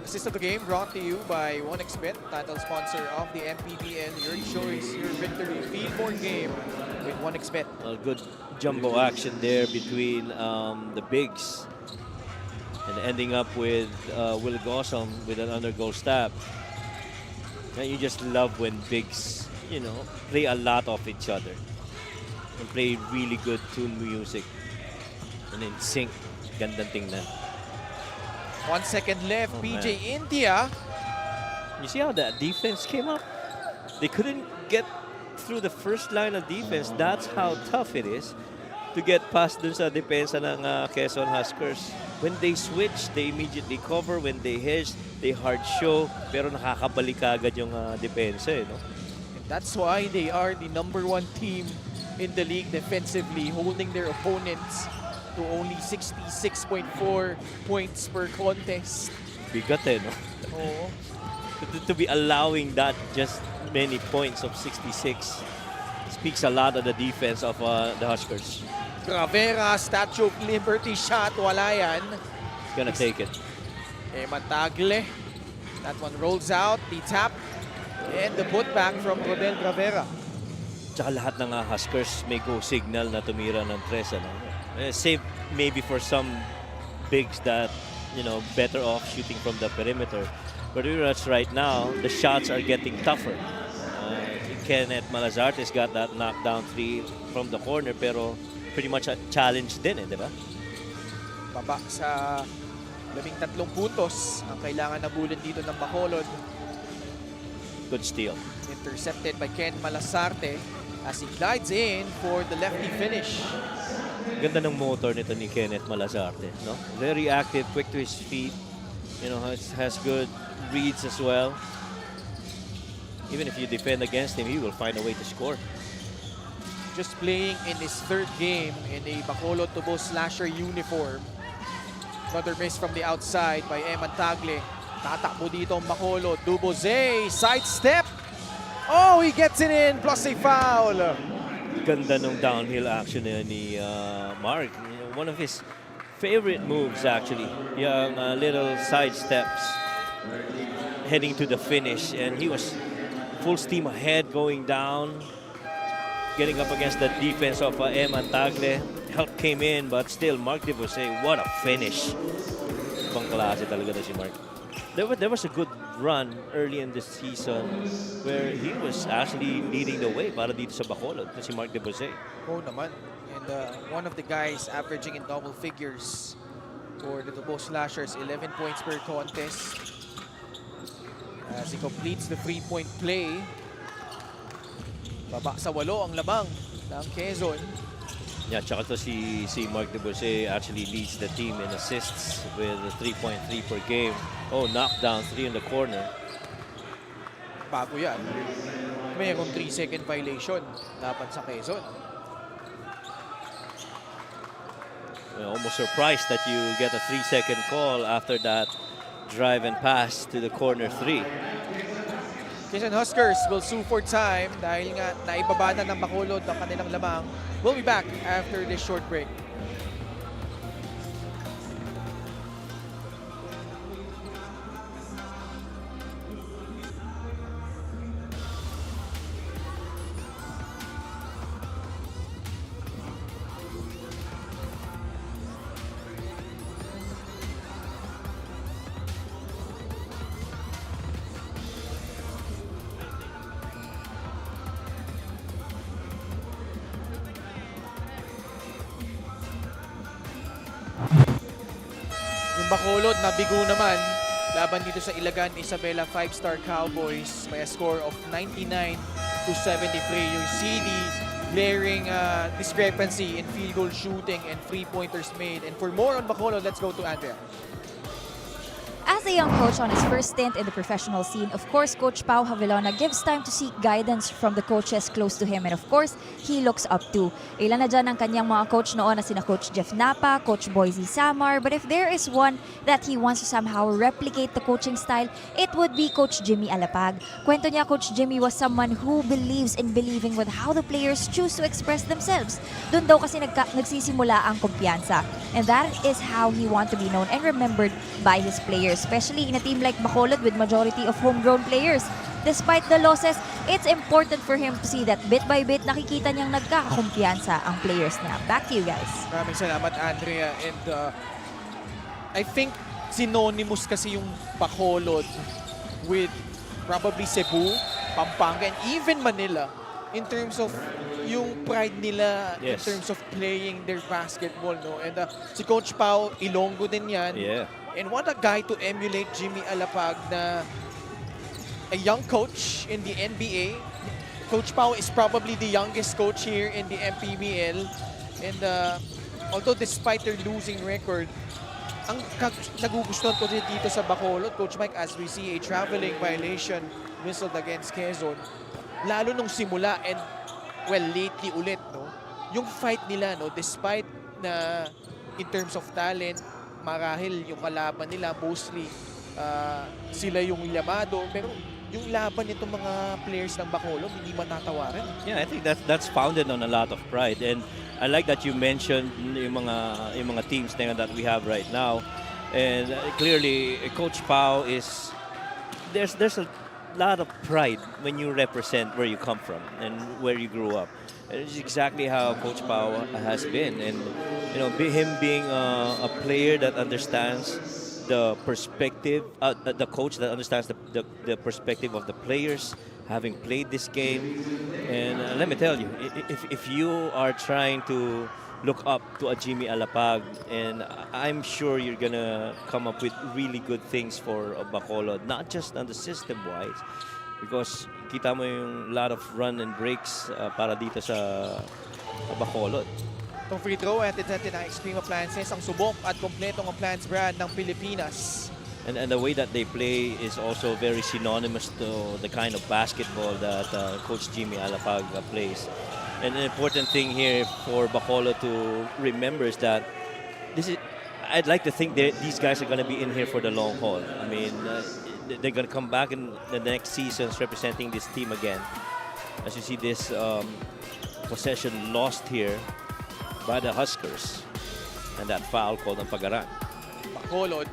Assist of the game brought to you by 1xBet, title sponsor of the MPBL. Your choice, your victory. Feel more game with 1xBet. A good jumbo action there between the bigs, and ending up with Will Gossam with an under goal stab. And you just love when bigs, play a lot of each other and play really good tune music and in sync. Gandang tingnan. 1 second left, PJ man. India. You see how that defense came up? They couldn't get through the first line of defense. That's how tough it is to get past dun sa depensa ng Quezon Huskers. When they switch, they immediately cover. When they hedge, they hard show. Pero nakakabalik agad yung depensa, no? And that's why they are the #1 team in the league defensively, holding their opponents to only 66.4 points per contest. Bigat no? Oo. To be allowing that just many points of 66 speaks a lot of the defense of the Huskers. Gravera, Statue of Liberty shot, wala yan. Gonna take it. Eman Tagle. That one rolls out, the tap, and the putback from Rodel Gravera. Tsaka lahat ng Huskers may go signal na tumira ng tres. Save maybe for some bigs that, better off shooting from the perimeter. But right now, the shots are getting tougher. Kenneth Malazarte's got that knockdown 3 from the corner, pero pretty much a challenge din, di ba? Baba sa 13 puntos ang kailangan na bulin dito ng Bacolod. Good steal. Intercepted by Ken Malazarte as he glides in for the lefty finish. Ganda ng motor nito ni Kenneth Malazarte, no? Very active, quick to his feet. Has good reads as well. Even if you defend against him, he will find a way to score. Just playing in his 3rd game in a Bacolod to Bo Slasher uniform. Another miss from the outside by Eman Tagle. Tatakbo dito ang Bacolod. Duboze, sidestep. Oh, he gets it in, plus a foul. Ganda nung downhill action ni Mark. One of his favorite moves actually. Yung little side steps heading to the finish, and he was full steam ahead going down. getting up against the defense of Eman Tagle. Help came in, but still, Mark DeBose, what a finish. Ibang klase talaga na si Mark. There was a good run early in the season where he was actually leading the way para dito sa Bacolod na si Mark DeBose. Oh naman. And one of the guys averaging in double figures for the Tubo Slashers, 11 points per contest. As he completes the 3-point play. Baba sa 8 ang lamang ng Quezon. Yeah, tsaka to si Mark DeBose actually leads the team in assists with 3.3 per game. Oh, knockdown 3 in the corner. Bago yan. Mayroong 3-second violation laban sa Quezon. Almost surprised that you get a 3-second call after that drive and pass to the corner 3. Quezon Huskers will sue for time dahil nga naibaba na ng Bacolod ang kanilang lamang. We'll be back after this short break. Yung Bacolod nabigo naman laban dito sa Ilagan Isabela 5-star Cowboys by a score of 99-73. You see the glaring discrepancy in field goal shooting and three-pointers made. And for more on Bacolod, let's go to Andrea. As a young coach on his first stint in the professional scene, of course, Coach Pau Havilona gives time to seek guidance from the coaches close to him. And of course, he looks up to. Ilan na dyan ang kanyang mga coach noon na sina Coach Jeff Napa, Coach Boise Samar. But if there is one that he wants to somehow replicate the coaching style, it would be Coach Jimmy Alapag. Kwento niya, Coach Jimmy was someone who believes in believing with how the players choose to express themselves. Doon daw kasi nagsisimula ang kumpiyansa. And that is how he want to be known and remembered by his players, especially in a team like Bacolod with majority of homegrown players. Despite the losses, it's important for him to see that bit by bit nakikita niyang nagkakakumpiyansa ang players niya. Back to you guys. Maraming salamat, Andrea. And I think synonymous kasi yung Bacolod with probably Cebu, Pampanga, and even Manila in terms of yung pride nila in Yes. terms of playing their basketball, no? And si Coach Pau, Ilonggo din yan. Yeah. And what a guy to emulate, Jimmy Alapag, na a young coach in the NBA. Coach Pau is probably the youngest coach here in the MPBL. And although despite their losing record, ang nagugustuhan ko dito sa Bacolod, Coach Mike, as we see a traveling violation whistled against Quezon, lalo nung simula and well, lately ulit, no? Yung fight nila, no, despite na in terms of talent, marahil yung kalaban nila mostly sila yung yamado, pero yung laban nitong mga players ng Bacolod hindi matatawaran. Yeah, I think that's founded on a lot of pride, and I like that you mentioned yung mga teams na that we have right now, and clearly Coach Pau is there's a lot of pride when you represent where you come from and where you grew up. It's exactly how Coach Pau has been, and you know, him being a player that understands the perspective, the coach that understands the perspective of the players, having played this game. And let me tell you, if you are trying to look up to a Jimmy Alapag, and I'm sure you're gonna come up with really good things for Bacolod, not just on the system-wise, because kita mo yung lot of run and breaks para dito sa Bacolod. Itong free throw at ng Extreme Appliances, ang subok at kompletong appliance brand ng Pilipinas. And the way that they play is also very synonymous to the kind of basketball that Coach Jimmy Alapag plays. And an important thing here for Bacolod to remember is that I'd like to think that these guys are going to be in here for the long haul. I mean, they're going to come back in the next seasons representing this team again. As you see this possession lost here by the Huskers, and that foul called on Pagaran. Bacolod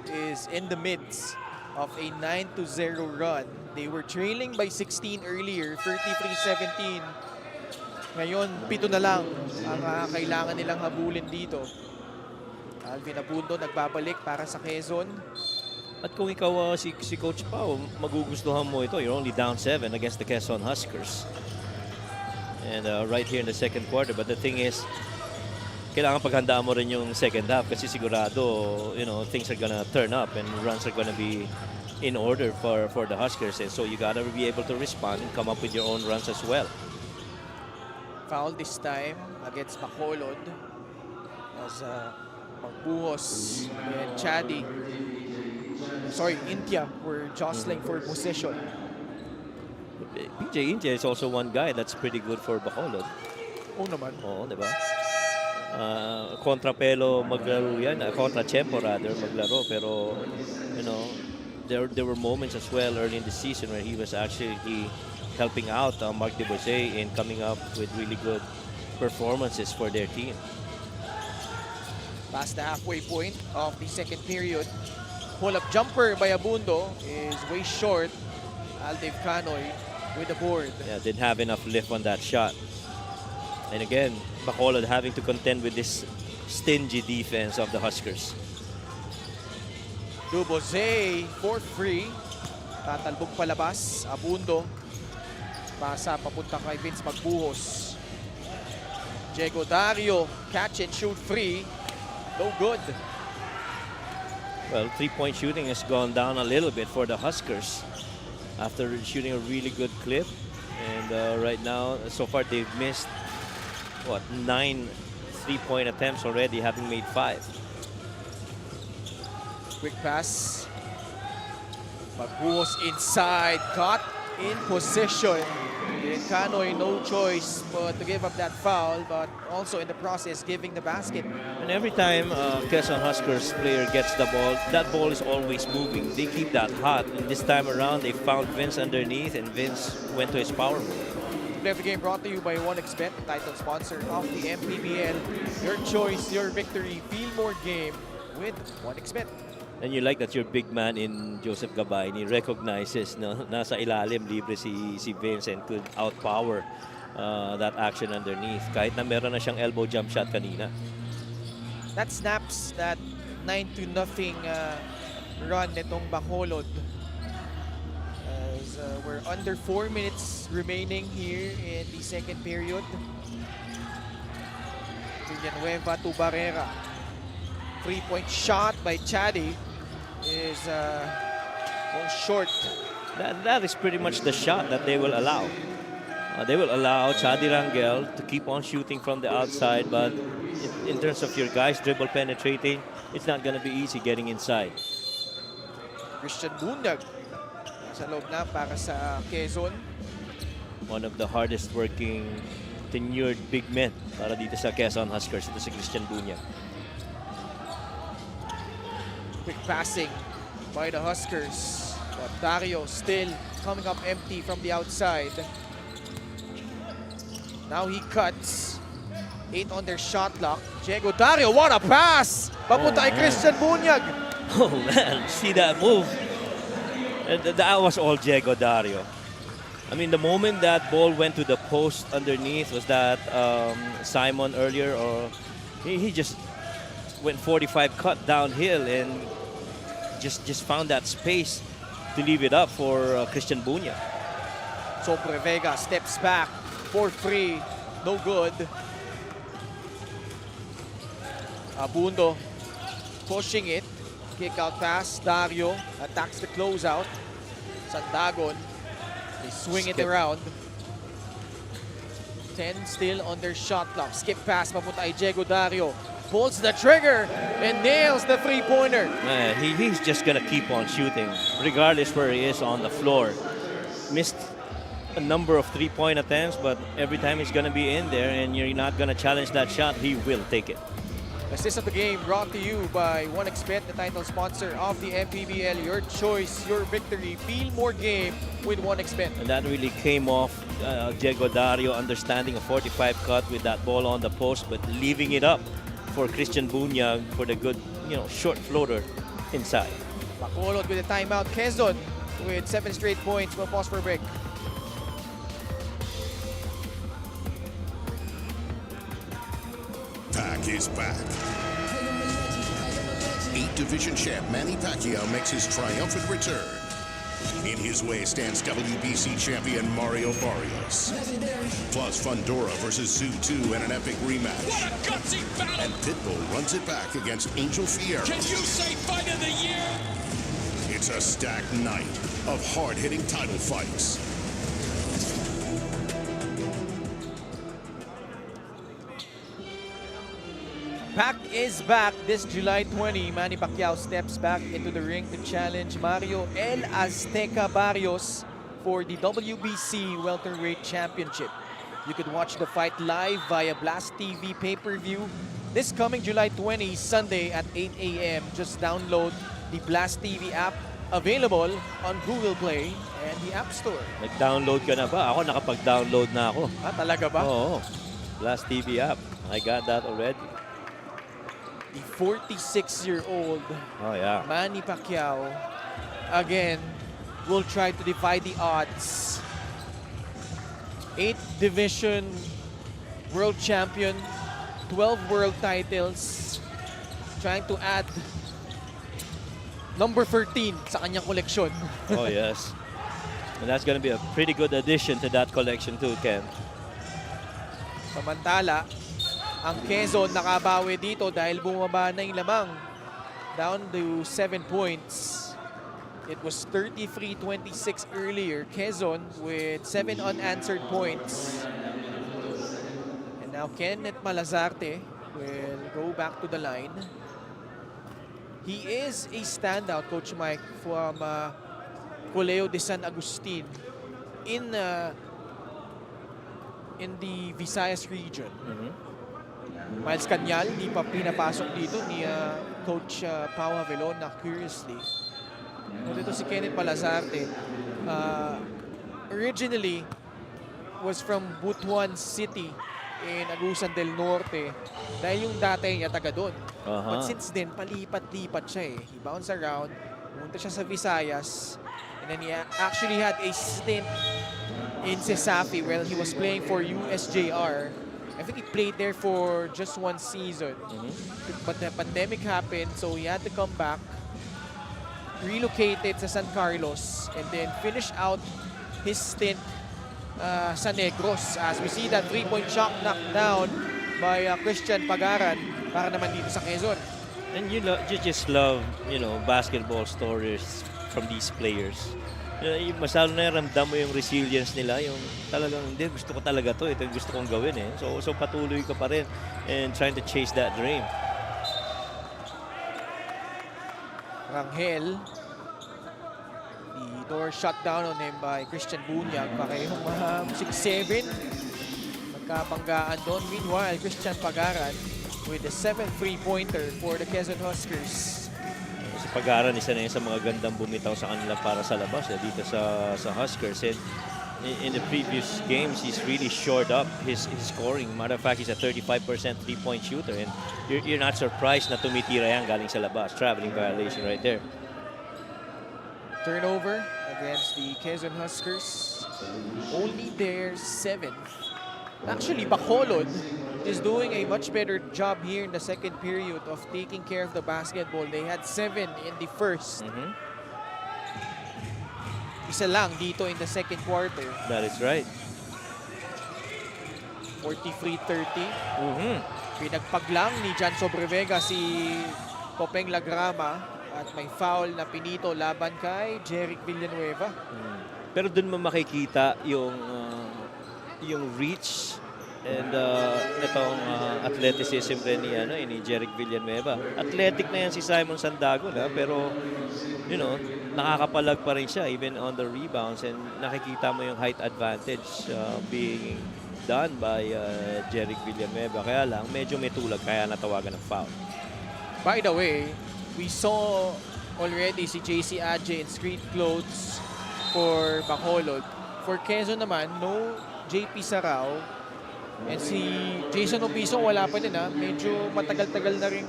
is in the midst of a 9-0 run They were trailing by 16 earlier, 33-17. Ngayon, 7 na lang ang kailangan nilang habulin dito. Alvin Abundo nagbabalik para sa Quezon. At kung ikaw si Coach Pao, magugustuhan mo ito. You're only down 7 against the Quezon Huskers. And right here in the second quarter. But the thing is, kailangan paghandaan mo rin yung second half kasi sigurado, things are gonna turn up and runs are gonna be in order for the Huskers. And so you gotta be able to respond and come up with your own runs as well. Foul this time against Bacolod as Magbuhos and Chadi, Intia were jostling for position. PJ India is also one guy that's pretty good for Bacolod. Oo naman. Oo, di ba? Kontra Pelo maglaro yan, kontra Chempo rather maglaro, pero there were moments as well early in the season where he was actually helping out Mark DeBose in coming up with really good performances for their team. Past the halfway point of the second period. Pull-up jumper by Abundo is way short. Aldev Canoy with the board. Yeah, didn't have enough lift on that shot. And again, Bacolod having to contend with this stingy defense of the Huskers. DuBose, fourth free. Tatalbog palabas. Abundo. Pasa papunta kay Vince Magbuhos. Diego Dario, catch and shoot free. No good. Well, three-point shooting has gone down a little bit for the Huskers after shooting a really good clip. And right now, so far they've missed, 9 3-point attempts already, having made 5. Quick pass. Magbuhos inside, caught in position. And Canoy no choice but to give up that foul, but also in the process giving the basket. And every time Quezon Huskers player gets the ball, that ball is always moving. They keep that hot. And this time around, they found Vince underneath, and Vince went to his power move. Every game brought to you by OneXBet, title sponsor of the MPBL. Your choice, your victory. Feel more game with OneXBet. And you like that your big man in Joseph Gabay, he recognizes nasa ilalim libre si Vince and could outpower that action underneath kahit na meron na siyang elbow jump shot kanina. That snaps that 9-0 run nitong Bacolod. As we're under 4 minutes remaining here in the second period. Villanueva to Barrera. 3-point shot by Chadi is one short. That is pretty much the shot that they will allow. They will allow Chadi Rangel to keep on shooting from the outside, but in terms of your guys dribble penetrating, it's not going to be easy getting inside. Christian Bunyag sa loob na para sa Quezon. One of the hardest working tenured big men para dito sa Quezon Huskers, ito si Christian Bunyag. Quick passing by the Huskers. But Dario still coming up empty from the outside. Now he cuts. 8 on their shot clock. Diego Dario, what a pass! Papunta kay Christian Bunyag. Oh man, see that move? That was all Diego Dario. I mean, the moment that ball went to the post underneath, was that Simon earlier, or he just went 45 cut downhill and just found that space to leave it up for Christian Bunyag. Sobre Vega steps back for free. No good. Abundo pushing it. Kick out pass. Dario attacks the closeout. Sandagon. They swing it around. 10 still on their shot clock. Skip pass papunta kay Diego Dario. Pulls the trigger and nails the three-pointer. Man, he's just gonna keep on shooting, regardless where he is on the floor. Missed a number of three-point attempts, but every time he's gonna be in there and you're not gonna challenge that shot, he will take it. Assist of the game brought to you by OneXBet, the title sponsor of the MPBL. Your choice, your victory. Feel more game with OneXBet. And that really came off Diego Dario understanding a 45 cut with that ball on the post, but leaving it up for Christian Bunyag for the good, short floater inside. Bacolod with a timeout. Quezon with 7 straight points. We'll pause for a break. Pac is back. 8-division champ Manny Pacquiao makes his triumphant return. In his way stands WBC champion Mario Barrios. Plus Fundora versus Zoo 2 in an epic rematch. What a gutsy battle! And Pitbull runs it back against Angel Fierro. Can you say fight of the year? It's a stacked night of hard-hitting title fights. Pac is back this July 20. Manny Pacquiao steps back into the ring to challenge Mario El Azteca Barrios for the WBC Welterweight Championship. You could watch the fight live via Blast TV pay-per-view this coming July 20, Sunday at 8 a.m. Just download the Blast TV app, available on Google Play and the App Store. Nag-download ka na ba? Ako nakapag-download na ako. Ah, talaga ba? Oo. Blast TV app. I got that already. The 46-year-old Oh, yeah. Manny Pacquiao again will try to defy the odds. 8th division world champion, 12 world titles, trying to add number 13 sa kanyang koleksyon. Oh, yes. And that's going to be a pretty good addition to that collection too, Ken. Samantala, ang Quezon nakabawi dito dahil bumaba na yung lamang, down to 7 points. It was 33-26 earlier. Quezon with 7 unanswered points. And now Kenneth Malazarte will go back to the line. He is a standout, Coach Mike, from Colegio de San Agustin in the Visayas region. Miles Cañal, di pa pinapasok dito ni Coach Pau Avelon na curiously. Dito si Kenneth Malazarte, originally was from Butuan City in Agusan del Norte dahil yung dati niya taga doon. But since then, palipat-lipat siya eh. He bounced around, pumunta siya sa Visayas, and then he actually had a stint in Cesafi where he was playing for USJR. I think he played there for just 1 season. But the pandemic happened, so he had to come back, relocated sa San Carlos, and then finish out his stint sa Negros. As we see that 3-point shot knocked down by Christian Pagaran para naman dito sa Quezon. And you just love, basketball stories from these players. Masalo na ramdam mo yung resilience nila, yung talagang, hindi, gusto ko talaga to, ito yung gusto kong gawin eh. So patuloy ka pa rin and trying to chase that dream. Rangel, the door shut down on him by Christian Bunyag. Parehong 6-7. Magkabanggaan doon. Meanwhile, Christian Pagaran with the 7th three-pointer for the Quezon Huskers. Si Pagaran, isa na yun sa mga gandang bumitaw sa kanila para sa labas dito sa Huskers. And in the previous games, he's really shored up his scoring. Matter of fact, he's a 35% three-point shooter. And you're not surprised na tumitira yan galing sa labas. Traveling violation right there. Turnover against the Quezon Huskers. Only their 7th. Actually, Bacolod is doing a much better job here in the second period of taking care of the basketball. They had 7 in the first. Isa lang dito in the second quarter. That is right. 43-30. Pinagpaglang ni Jan Sobrevega si Popeng Lagrama at may foul na pinito laban kay Jeric Villanueva. Pero dun mo makikita yung reach and itong athleticism rin ni Jeric Villanueva. Athletic na yan si Simon Sandagon, pero nakakapalag pa rin siya even on the rebounds, and nakikita mo yung height advantage being done by Jeric Villanueva. Kaya lang medyo may tulag kaya natawagan ng foul. By the way, we saw already si JC Adje in street clothes for Bacolod. For Quezon naman, no JP Sarao. And si Jason Opiso wala pa din Medyo matagal-tagal na rin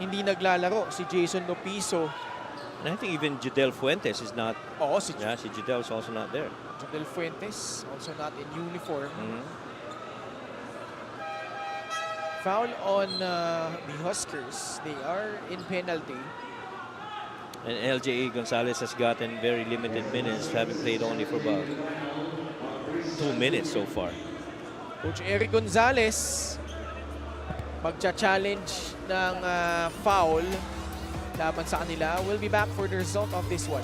hindi naglalaro si Jason Opiso. And I think even Judel Fuentes is not. Oo, si Yeah, si Judel is also not there. Jodel Fuentes, also not in uniform. Foul on the Huskers. They are in penalty. And LJE Gonzalez has gotten very limited minutes, having played only for about 2 minutes so far. Coach Eric Gonzalez magcha-challenge ng foul laban sa kanila. We'll be back for the result of this one.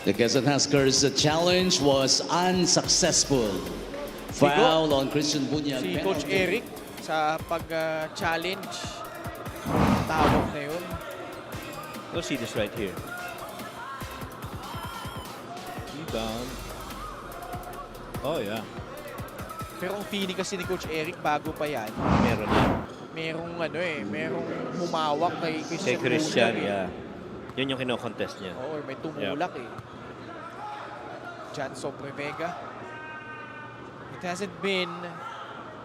The Quezon Huskers challenge was unsuccessful. Foul on Christian Bunyag. Si penalty. Coach Eric sa pag-challenge. Tawag na yun. We'll see this right here. Rebound. Oh, yeah. Pero ang feeling kasi ni Coach Eric bago pa yan, Meron na. merong humawak kay Kay Christian. Christian, Bunyag, yeah. Yun yung kino-contest niya. Oo, may tumulak eh. Jan Sobrevega. It hasn't been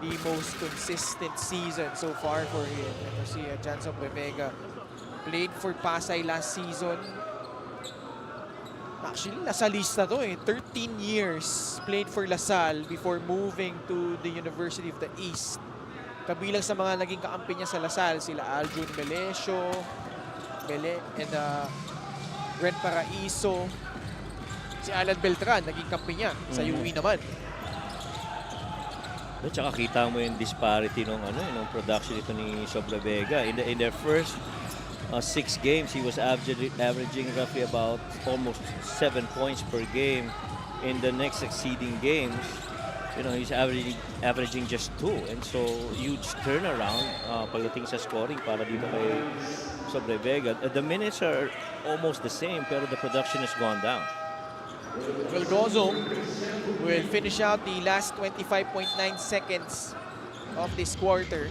the most consistent season so far for him. Ito si Jan Sobrevega. Played for Pasay last season. Actually, nasa lista to eh. 13 years played for Lasal before moving to the University of the East. Kabilang sa mga naging kakampi niya sa Lasal, sila Aljun Melesio, and Ren Paraiso. Si Alan Beltran, naging kampi niya sa UE naman. At saka kita mo yung disparity nung production ito ni Sobrevega. In their first 6 games, he was averaging roughly about almost 7 points per game. In the next succeeding games, he's averaging just 2. And so, huge turnaround pagdating sa scoring para dito kay Sobrevega. The minutes are almost the same, pero the production has gone down. Velgozo will finish out the last 25.9 seconds of this quarter.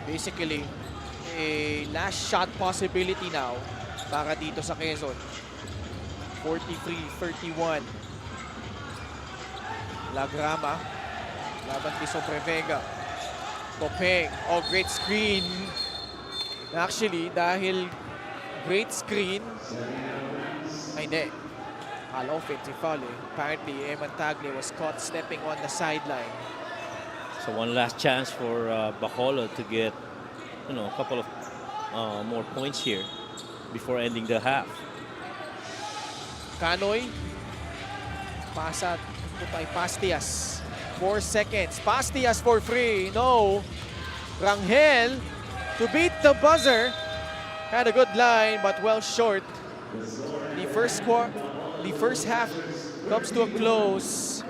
Basically, a last shot possibility now para dito sa Quezon. 43-31. Lagrama. Laban kay Sobrevega. Kopeng. Oh, great screen. Actually, dahil great screen. Ay, hindi. Offensive foul eh. Apparently, Eman Tagle was caught stepping on the sideline. So one last chance for Bacolod to get, a couple of more points here before ending the half. Canoy. Pasat. Putay Pastias. 4 seconds. Pastias for free. No. Rangel to beat the buzzer. Had a good line but well short. The first half comes to a close.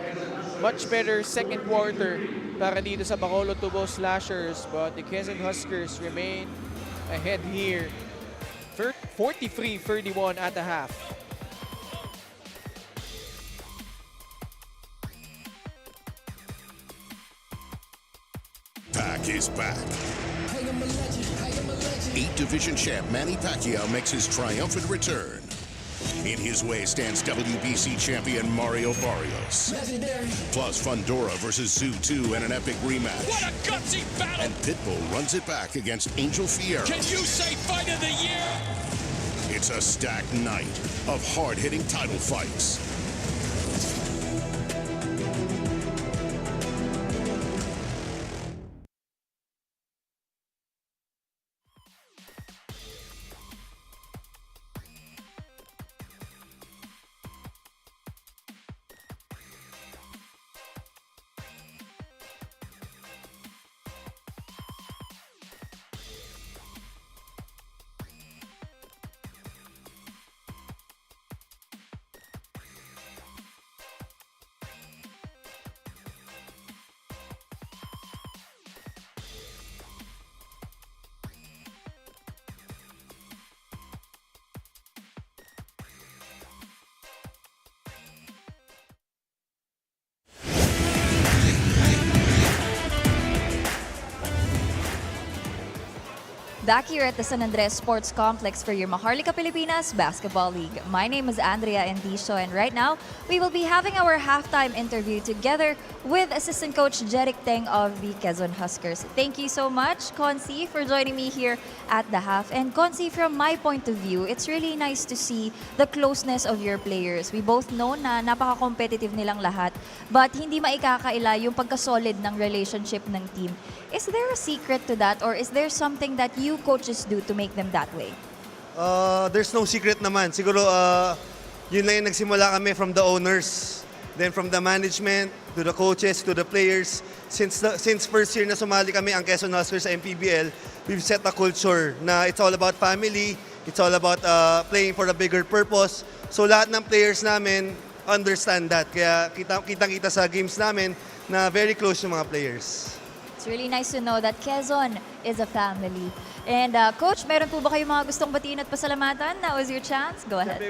Much better second quarter para dito sa Bacolod Tubo Slashers, but the Quezon Huskers remain ahead here. 43-31 at the half. Pac is back. 8 division champ Manny Pacquiao makes his triumphant return. In his way stands WBC champion Mario Barrios. Plus Fundora versus Zoo 2 in an epic rematch. What a gutsy battle! And Pitbull runs it back against Angel Fierro. Can you say fight of the year? It's a stacked night of hard-hitting title fights. Back here at the San Andres Sports Complex for your Maharlika Pilipinas Basketball League. My name is Andrea Endicio, and right now we will be having our halftime interview together with assistant coach Jeric Teng of the Quezon Huskers. Thank you so much, Consi, for joining me here at the half. And Consi, from my point of view, it's really nice to see the closeness of your players. We both know na napaka-competitive nilang lahat, but hindi maikakaila yung pagka-solid ng relationship ng team. Is there a secret to that, or is there something that you coaches do to make them that way? There's no secret naman. Siguro, yun lang yung nagsimula kami from the owners, then from the management, to the coaches, to the players. Since first year na sumali kami ang Quezon Huskers sa MPBL, we've set a culture na it's all about family, it's all about playing for a bigger purpose. So lahat ng players namin understand that. Kaya kitang-kita sa games namin na very close yung mga players. It's really nice to know that Quezon is a family. And Coach, meron po ba kayong mga gustong batiin at pasalamatan? Now is your chance. Go ahead.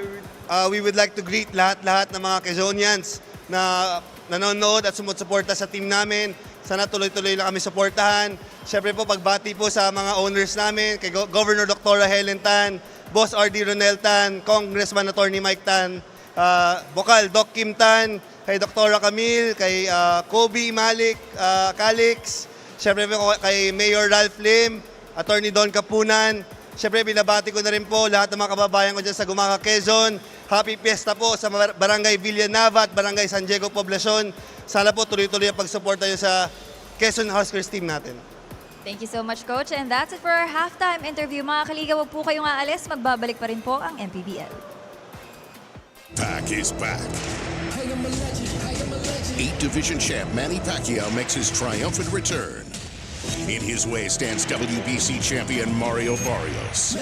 We would like to greet lahat ng mga Quezonians na nanonood at sumusuporta sa team namin. Sana tuloy-tuloy lang kami suportahan. Siyempre po, pagbati po sa mga owners namin, kay Governor Dr. Helen Tan, Boss R.D. Ronel Tan, Congressman Attorney Mike Tan, Bokal Doc Kim Tan, kay Dr. Camille, kay Kobe Malik, Calix, siyempre po kay Mayor Ralph Lim, Attorney Don Kapunan. Siyempre, binabati ko na rin po lahat ng mga kababayan ko dyan sa Gumaca, Quezon. Happy Fiesta po sa Barangay Villanava at Barangay San Diego Poblacion. Sana po tuloy-tuloy ang pag-support tayo sa Quezon Huskers team natin. Thank you so much, Coach. And that's it for our halftime interview. Mga kaliga, wag po kayong aalis. Magbabalik pa rin po ang MPBL. Pac is back. 8 Division champ Manny Pacquiao makes his triumphant return. In his way stands WBC champion Mario Barrios.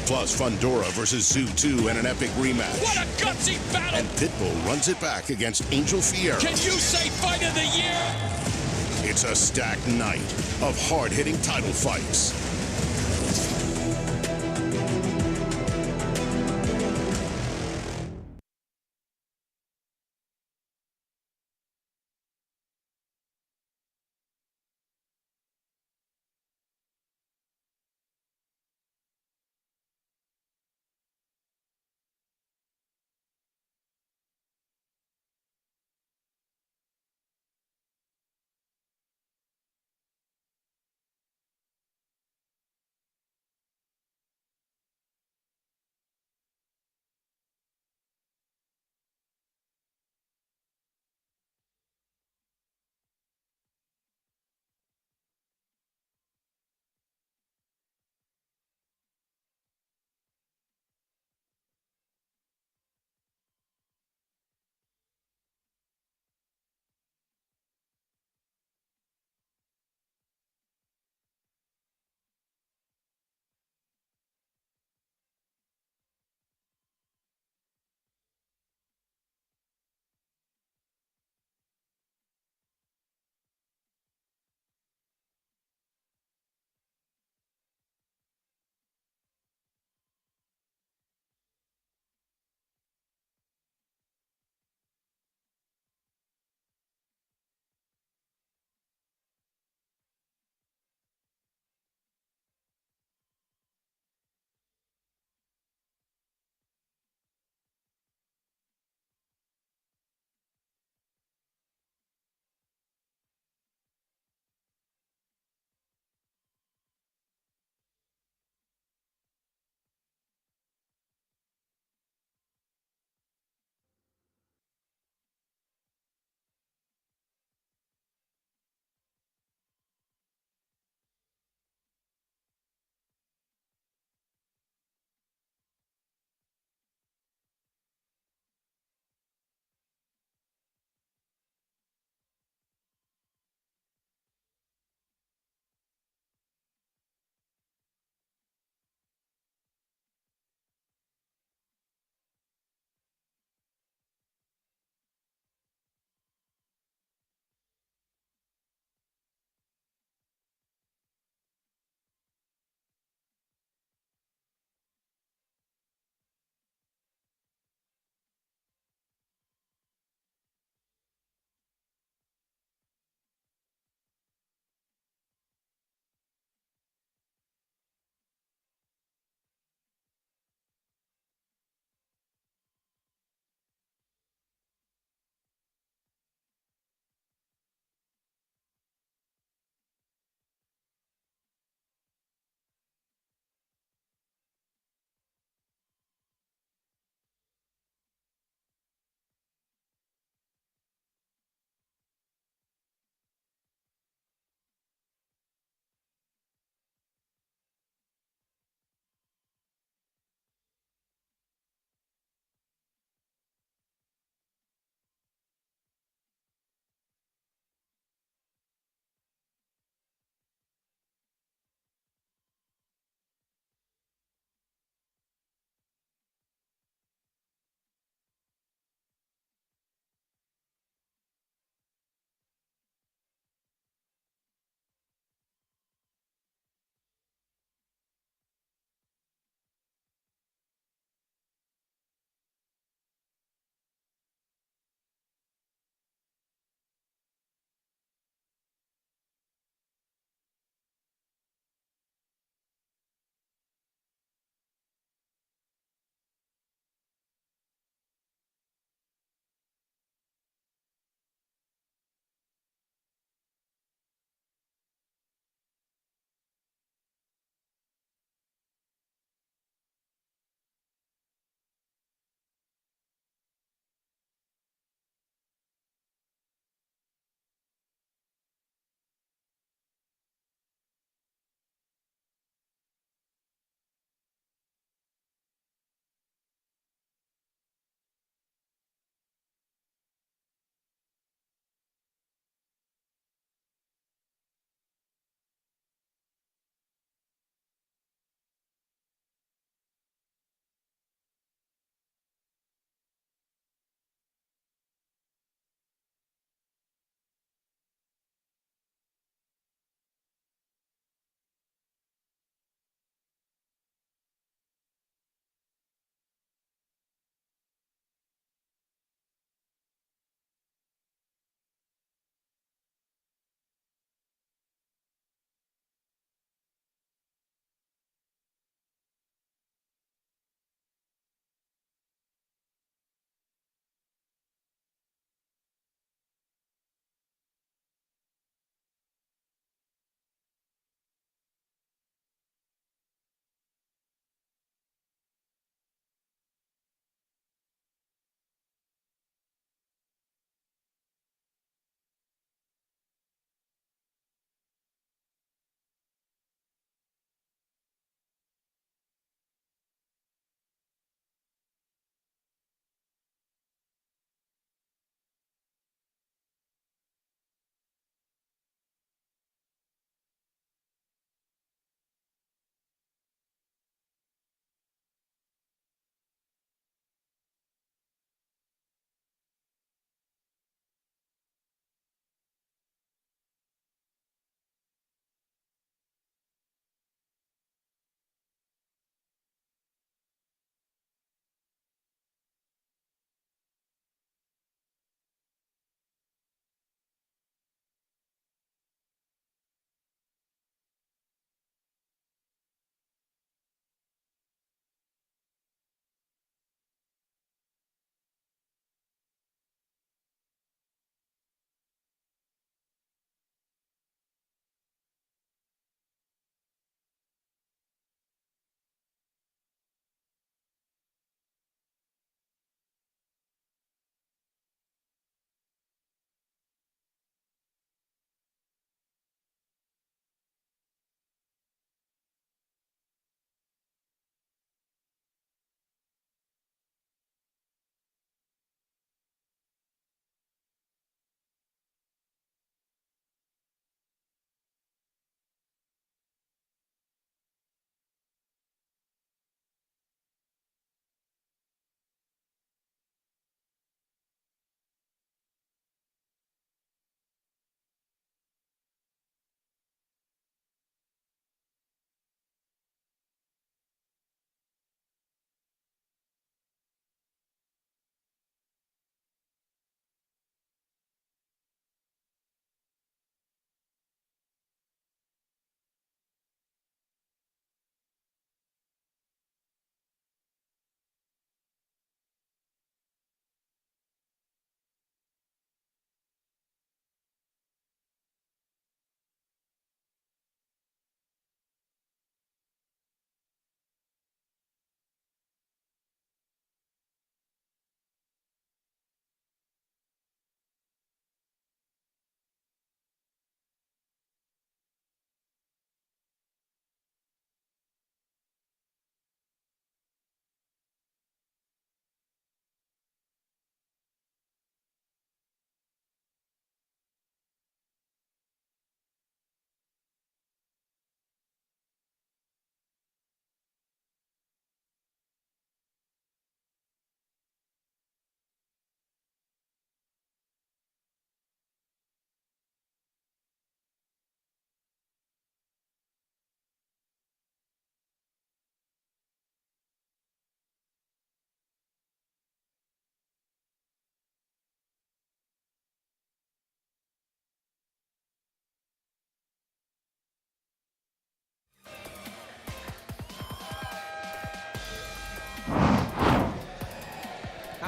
Plus Fundora versus Zoo 2 in an epic rematch. What a gutsy battle! And Pitbull runs it back against Angel Fierro. Can you say fight of the year? It's a stacked night of hard-hitting title fights.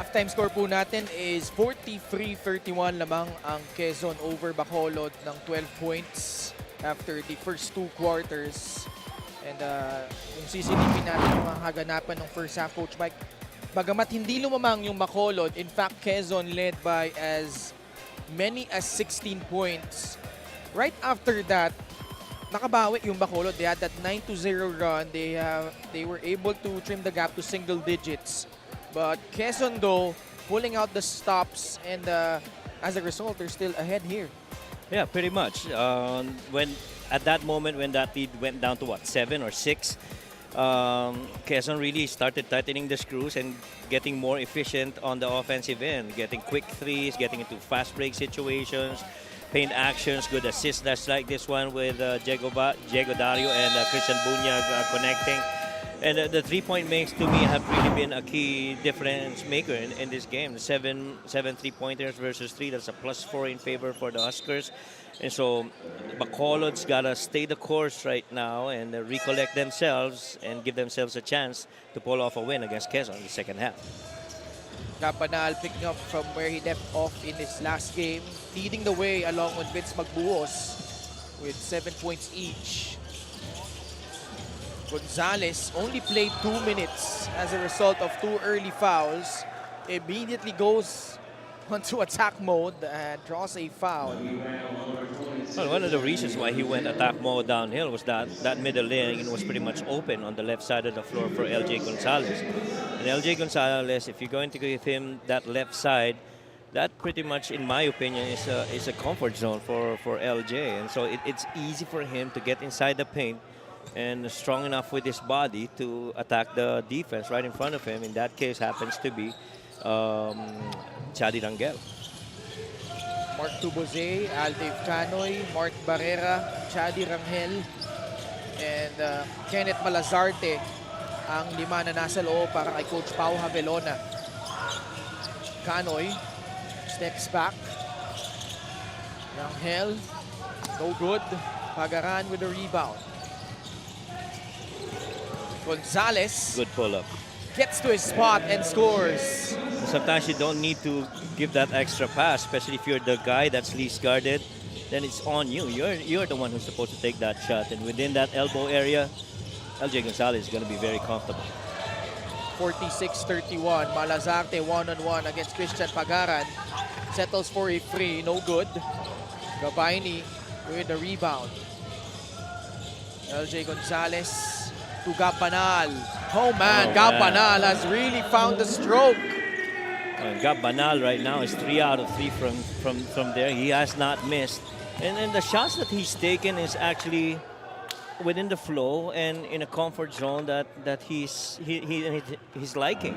Halftime score po natin is 43-31 lamang ang Quezon over Bacolod ng 12 points after the first 2 quarters. And kung sisilipin natin yung mga kaganapan ng first half, Coach Mike, bagamat hindi lumamang yung Bacolod, in fact, Quezon led by as many as 16 points. Right after that, nakabawi yung Bacolod. They had that 9-0 run. They were able to trim the gap to single digits. But Quezon, though, pulling out the stops, and as a result, they're still ahead here. Yeah, pretty much. When at that moment when that lead went down to what, 7 or 6, Quezon really started tightening the screws and getting more efficient on the offensive end, getting quick threes, getting into fast break situations, paint actions, good assists. That's like this one with Diego Dario and Christian Bunyag connecting. And the three-point makes, to me, have really been a key difference maker in this game. 7 3-pointers versus 3. That's a +4 in favor for the Huskers. And so Bacolod's got to stay the course right now and recollect themselves and give themselves a chance to pull off a win against Quezon in the second half. Kapanal picking up from where he left off in his last game, leading the way along with Vince Magbuos with 7 points each. Gonzalez only played 2 minutes as a result of 2 early fouls. Immediately goes onto attack mode and draws a foul. Well, one of the reasons why he went attack mode downhill was that middle lane was pretty much open on the left side of the floor for LJ Gonzalez. And LJ Gonzalez, if you're going to give him that left side, that pretty much, in my opinion, is a comfort zone for LJ. And so it's easy for him to get inside the paint and strong enough with his body to attack the defense right in front of him. In that case, happens to be Chadi Rangel. Mark Tubose, Aldave Canoy, Mark Barrera, Chadi Rangel, and Kenneth Malazarte ang 5 na nasa loob para kay Coach Pau Javelona. Canoy steps back. Rangel, no good. Pagaran with the rebound. Gonzalez Good pull-up. gets to his spot and scores. Sometimes you don't need to give that extra pass, especially if you're the guy that's least guarded. Then it's on you. You're the one who's supposed to take that shot. And within that elbow area, LJ Gonzalez is going to be very comfortable. 46-31. Malazarte one-on-one against Christian Pagaran. Settles for a free. No good. Gabaini with the rebound. LJ Gonzalez to Gabanal. Oh man, Gabanal has really found the stroke. Gab Banal right now is 3 out of 3 from there. He has not missed. And the shots that he's taken is actually within the flow and in a comfort zone that he's liking.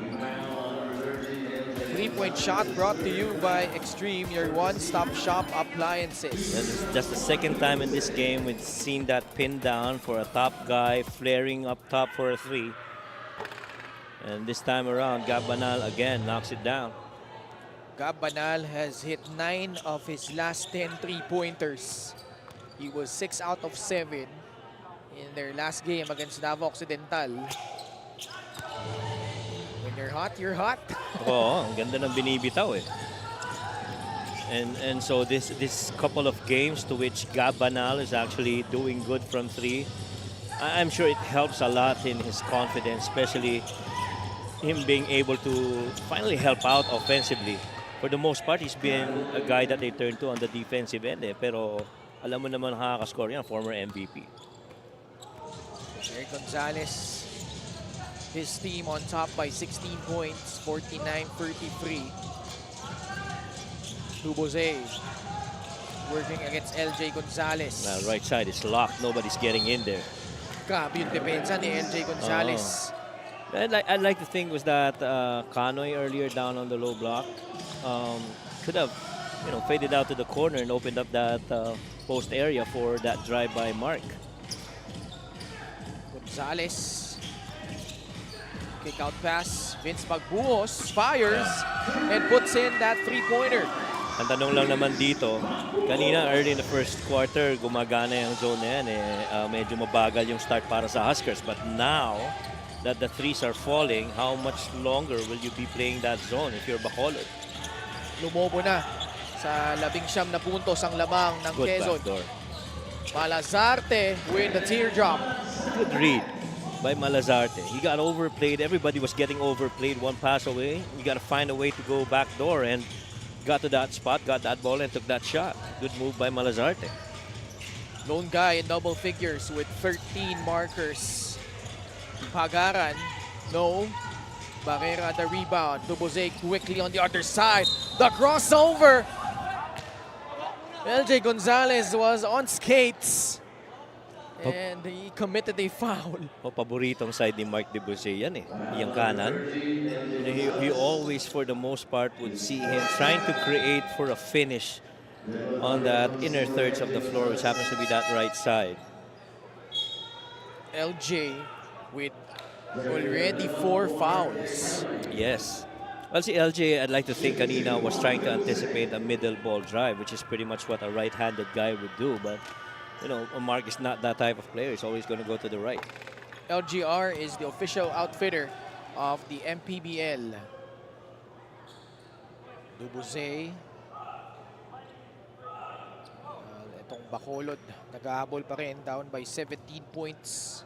3-point shot brought to you by Extreme, your one-stop shop appliances. That's the second time in this game we've seen that pin down for a top guy, flaring up top for a 3. And this time around, Gab Banal again knocks it down. Gab Banal has hit 9 of his last 10 3-pointers. He was 6 out of 7 in their last game against Davao Occidental. When you're hot, you're hot. Oo, ang ganda ng binibitaw eh. And so this couple of games to which Gab Banal is actually doing good from 3, I'm sure it helps a lot in his confidence, especially him being able to finally help out offensively. For the most part, he's been a guy that they turn to on the defensive end eh. Pero alam mo naman nakaka-score yan, former MVP. Eric Gonzalez, his team on top by 16 points, 49-33. Tubose working against LJ Gonzalez. Now, right side is locked. Nobody's getting in there. Grabe yung depensa ni LJ Gonzalez. I'd like to think was that Canoy earlier down on the low block could have, faded out to the corner and opened up that post area for that drive by Mark. Gonzalez, kick out pass. Vince Magbuos fires and puts in that 3-pointer. Ang tanong lang naman dito, kanina early in the first quarter, gumagana yung zone na yan. Medyo mabagal yung start para sa Huskers. But now, that the threes are falling, how much longer will you be playing that zone if you're Bacolod? Lumobo na sa 19 na puntos ang lamang ng Good Quezon. backdoor. Malazarte with the teardrop. Good read by Malazarte. He got overplayed. Everybody was getting overplayed one pass away. You got to find a way to go backdoor, and got to that spot, got that ball, and took that shot. Good move by Malazarte. Lone guy in double figures with 13 markers. Pagaran, no. Barrera at the rebound. Duboze quickly on the other side. The crossover. LJ Gonzalez was on skates. And he committed a foul. Paboritong side ni Mark Duboze yan eh. Yung kanan. He always, for the most part, would see him trying to create for a finish on that inner thirds of the floor, which happens to be that right side. LJ with already 4 fouls. Yes. Well, si LJ, I'd like to think kanina was trying to anticipate a middle ball drive, which is pretty much what a right-handed guy would do. But, you know, Mark is not that type of player. He's always going to go to the right. LGR is the official outfitter of the MPBL. Duboze. Itong Bacolod, nag-ahabol pa rin, down by 17 points.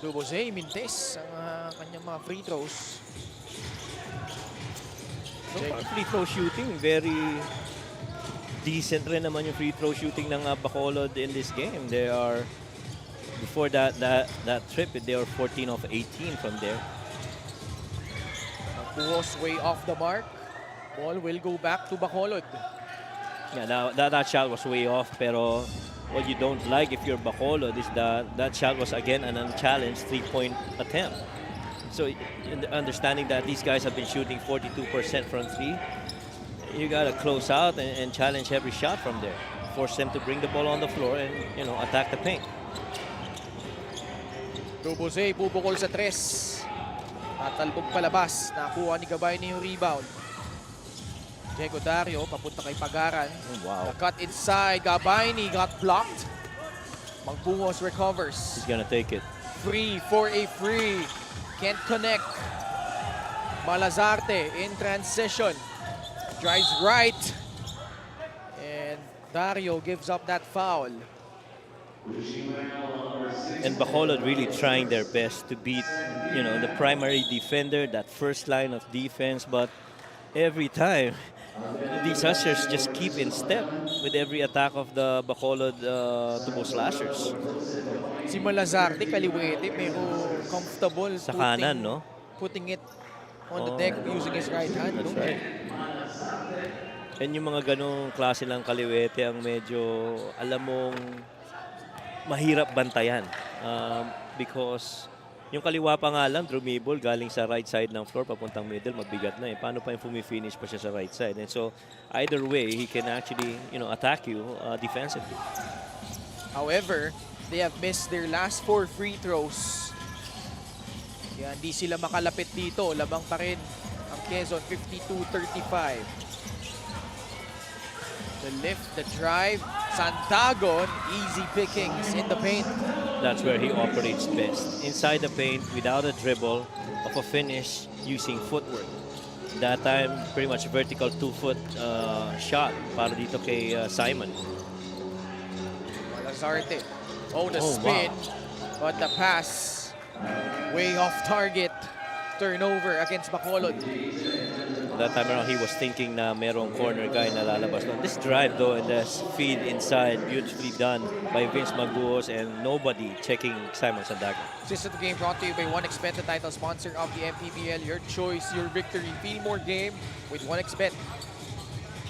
Duboze, mintes ang kanyang mga free throws. Free throw shooting, very decent rin naman yung free throw shooting ng Bacolod in this game. They are, before that trip, they were 14 of 18 from there. Buhos way off the mark. Ball will go back to Bacolod. Yeah, now that shot was way off, pero what you don't like if you're Bacolod is that shot was again an unchallenged 3-point attempt. So understanding that these guys have been shooting 42% from 3, you gotta close out and challenge every shot from there. Force them to bring the ball on the floor and, you know, attack the paint. Duboze bubukol sa 3. Tatalbog palabas. Nakuha ni Gabayni yung rebound. Diego Dario papunta kay Pagaran. Oh, wow. The cut inside. Gabayni got blocked. Magbungos recovers. He's gonna take it. Free for a free. Can't connect. Malazarte in transition. Drives right. And Dario gives up that foul. And Bacolod really trying their best to beat, you know, the primary defender, that first line of defense. But every time, these Huskers just keep in step with every attack of the Bacolod Tubo Slashers. Si Malazarte kaliwete pero comfortable Sa kanan, no? Putting it on the deck using his right hand. That's no? right. And yung mga ganong klase ng kaliwete ang medyo, alam mong, mahirap bantayan. Because yung kaliwa pa nga lang, drumibol, galing sa right side ng floor, papuntang middle, mabigat na eh. Paano pa yung fumifinish pa siya sa right side? And so, either way, he can actually, you know, attack you defensively. However, they have missed their last 4 free throws. Kaya hindi sila makalapit dito. Labang pa rin ang Quezon, 52-35. The lift, the drive, Santagon, easy pickings in the paint. That's where he operates best. Inside the paint, without a dribble, of a finish, using footwork. That time, pretty much vertical 2-foot shot para dito kay Simon. Malazarte. Oh, the Oh, spin. wow. But the pass, way off target. Turnover against Bacolod. That time around, he was thinking na merong corner guy na lalabas. This drive, though, and this feed inside, beautifully done by Vince Magbuos and nobody checking Simon Sandagan. This is the game brought to you by 1xBet, the title sponsor of the MPBL. Your choice, your victory. Feel more game with 1xBet.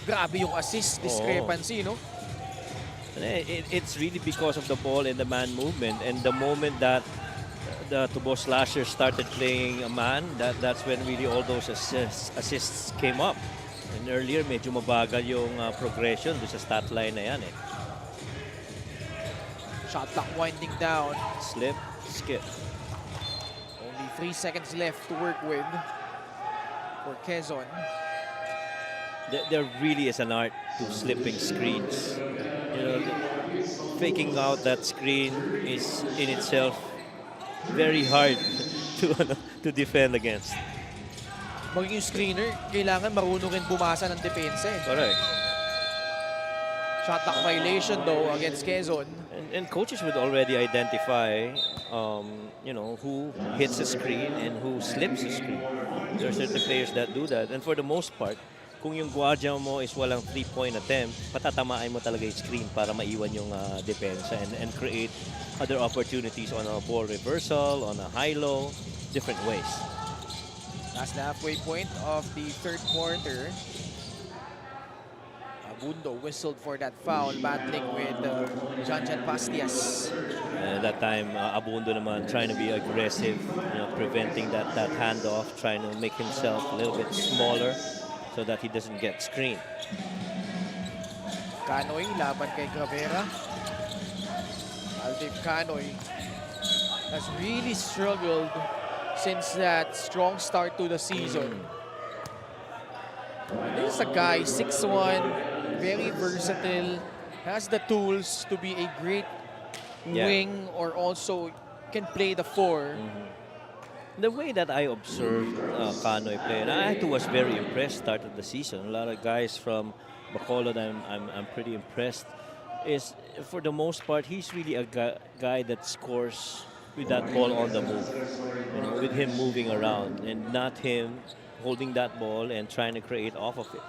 Grabe yung assist discrepancy, no? It's really because of the ball and the man movement. And the moment that the Tubo Slashers started playing a man, that's when really all those assists came up. And earlier, medyo mabagal yung progression doon sa stat line na yan eh. Shot clock winding down. Slip, skip. Only 3 seconds left to work with for Quezon. There really is an art to slipping screens. You know, faking out that screen is in itself very hard to defend against. Maging yung screener, kailangan marunong rin bumasa ng depensa. Correct. Shot clock violation though against Quezon. And coaches would already identify, who hits the screen and who slips the screen. There are certain players that do that. And for the most part, kung yung guardia mo is walang 3-point attempt, patatamaan mo talaga yung screen para maiwan yung depensa and create other opportunities on a ball reversal, on a high-low, different ways. Last halfway point of the third quarter. Abundo whistled for that foul, battling with Janjan Pastias. That time, Abundo naman trying to be aggressive, preventing that handoff, trying to make himself a little bit smaller so that he doesn't get screened. Canoy laban kay Gravera. Alvin Canoy has really struggled since that strong start to the season. This is a guy, 6'1", very versatile, has the tools to be a great wing or also can play the 4. The way that I observed Canoy play, and I too was very impressed start of the season. A lot of guys from Bacolod, I'm pretty impressed. Is for the most part, he's really a guy that scores with that ball on the move, with him moving around and not him holding that ball and trying to create off of it.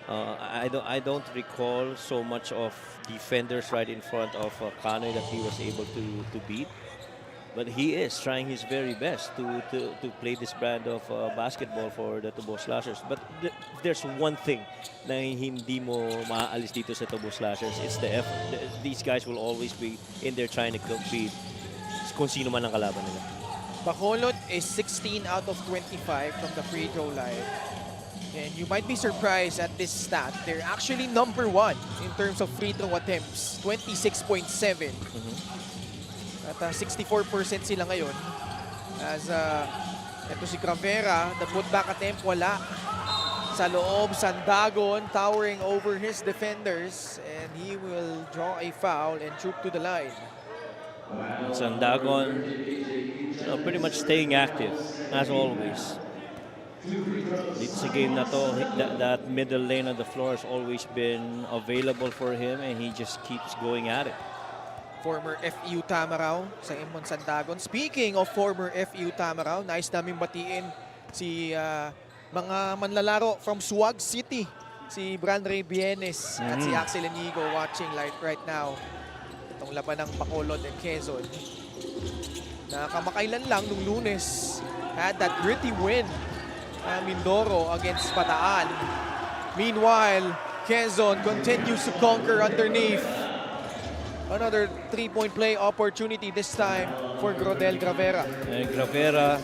I don't recall so much of defenders right in front of Canoy that he was able to beat. But he is trying his very best to play this brand of basketball for the Tubo Slashers. But there's one thing na hindi mo maaalis dito sa Tubo Slashers. It's the effort. These guys will always be in there trying to compete kung sino man ang kalaban nila. Bacolod is 16 out of 25 from the free throw line. And you might be surprised at this stat. They're actually number 1 in terms of free throw attempts, 26.7. At 64% sila ngayon. As ito si Gravera, the putback attempt wala. Sa loob, Sandagon towering over his defenders. And he will draw a foul and troop to the line. Sandagon, pretty much staying active, as always. Dito sa game na to, that middle lane of the floor has always been available for him and he just keeps going at it. Former FEU Tamaraw sa Imon Sandagon. Speaking of former FEU Tamaraw, nice naming batiin si mga manlalaro from Suwag City. Si Bran Ray Bienes at si Axel Enigo watching right now. Itong laban ng Bacolod and Quezon. Nakamakailan lang nung Lunes. Had that gritty win. Mindoro against Bataan. Meanwhile, Quezon continues to conquer underneath. Another 3-point play opportunity this time for Grodel Gravera. And Gravera,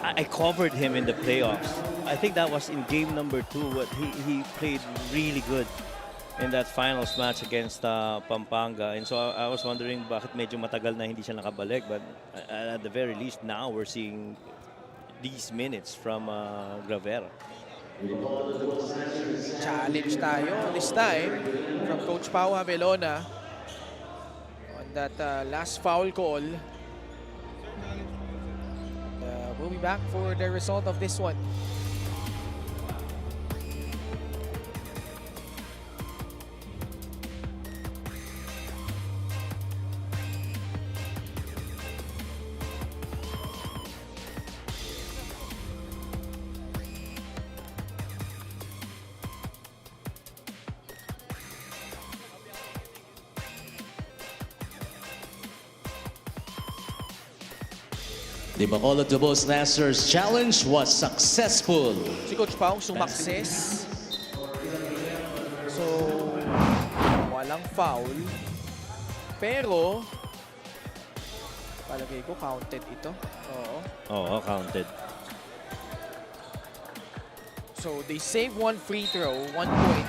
I covered him in the playoffs. I think that was in game number 2. But he played really good in that finals match against Pampanga. And so I was wondering bakit medyo matagal na hindi siya nakabalik. But at the very least, now we're seeing these minutes from Gravera. Challenge tayo this time from Coach Pau Avelona on that last foul call. We'll be back for the result of this one. The Bacolod Tubo Slashers challenge was successful. Si Coach Pau sumakses. So, walang foul. Pero, palagay ko counted ito. Oo. Oo, counted. So, they save one free throw, 1 point.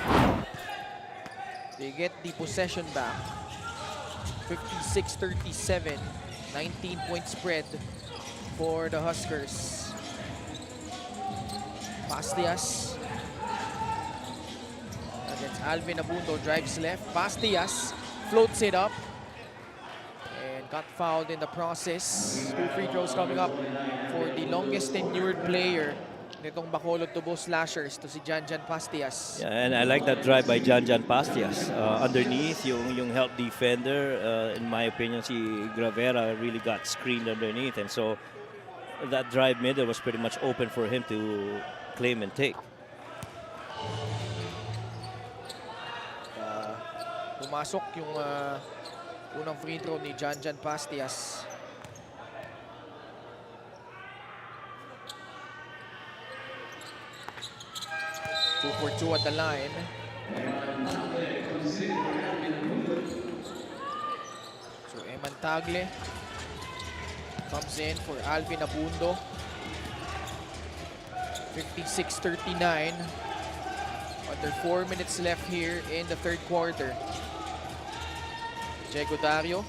They get the possession back. 56-37, 19-point spread for the Huskers. Pastias against Alvin Abundo, drives left. Pastias floats it up. And got fouled in the process. 2 free throws coming up for the longest tenured player nitong Bacolod Tubo Slashers to si Janjan Pastias. Yeah, and I like that drive by Janjan Pastias. Underneath, yung help defender, in my opinion, si Gravera really got screened underneath. And so that drive middle was pretty much open for him to claim and take. Pumasok yung unang free throw ni Janjan Pastias. Two for two at the line. So Eman Tagle comes in for Alvin Abundo. 56-39. Under 4 minutes left here in the third quarter. Diego Dario.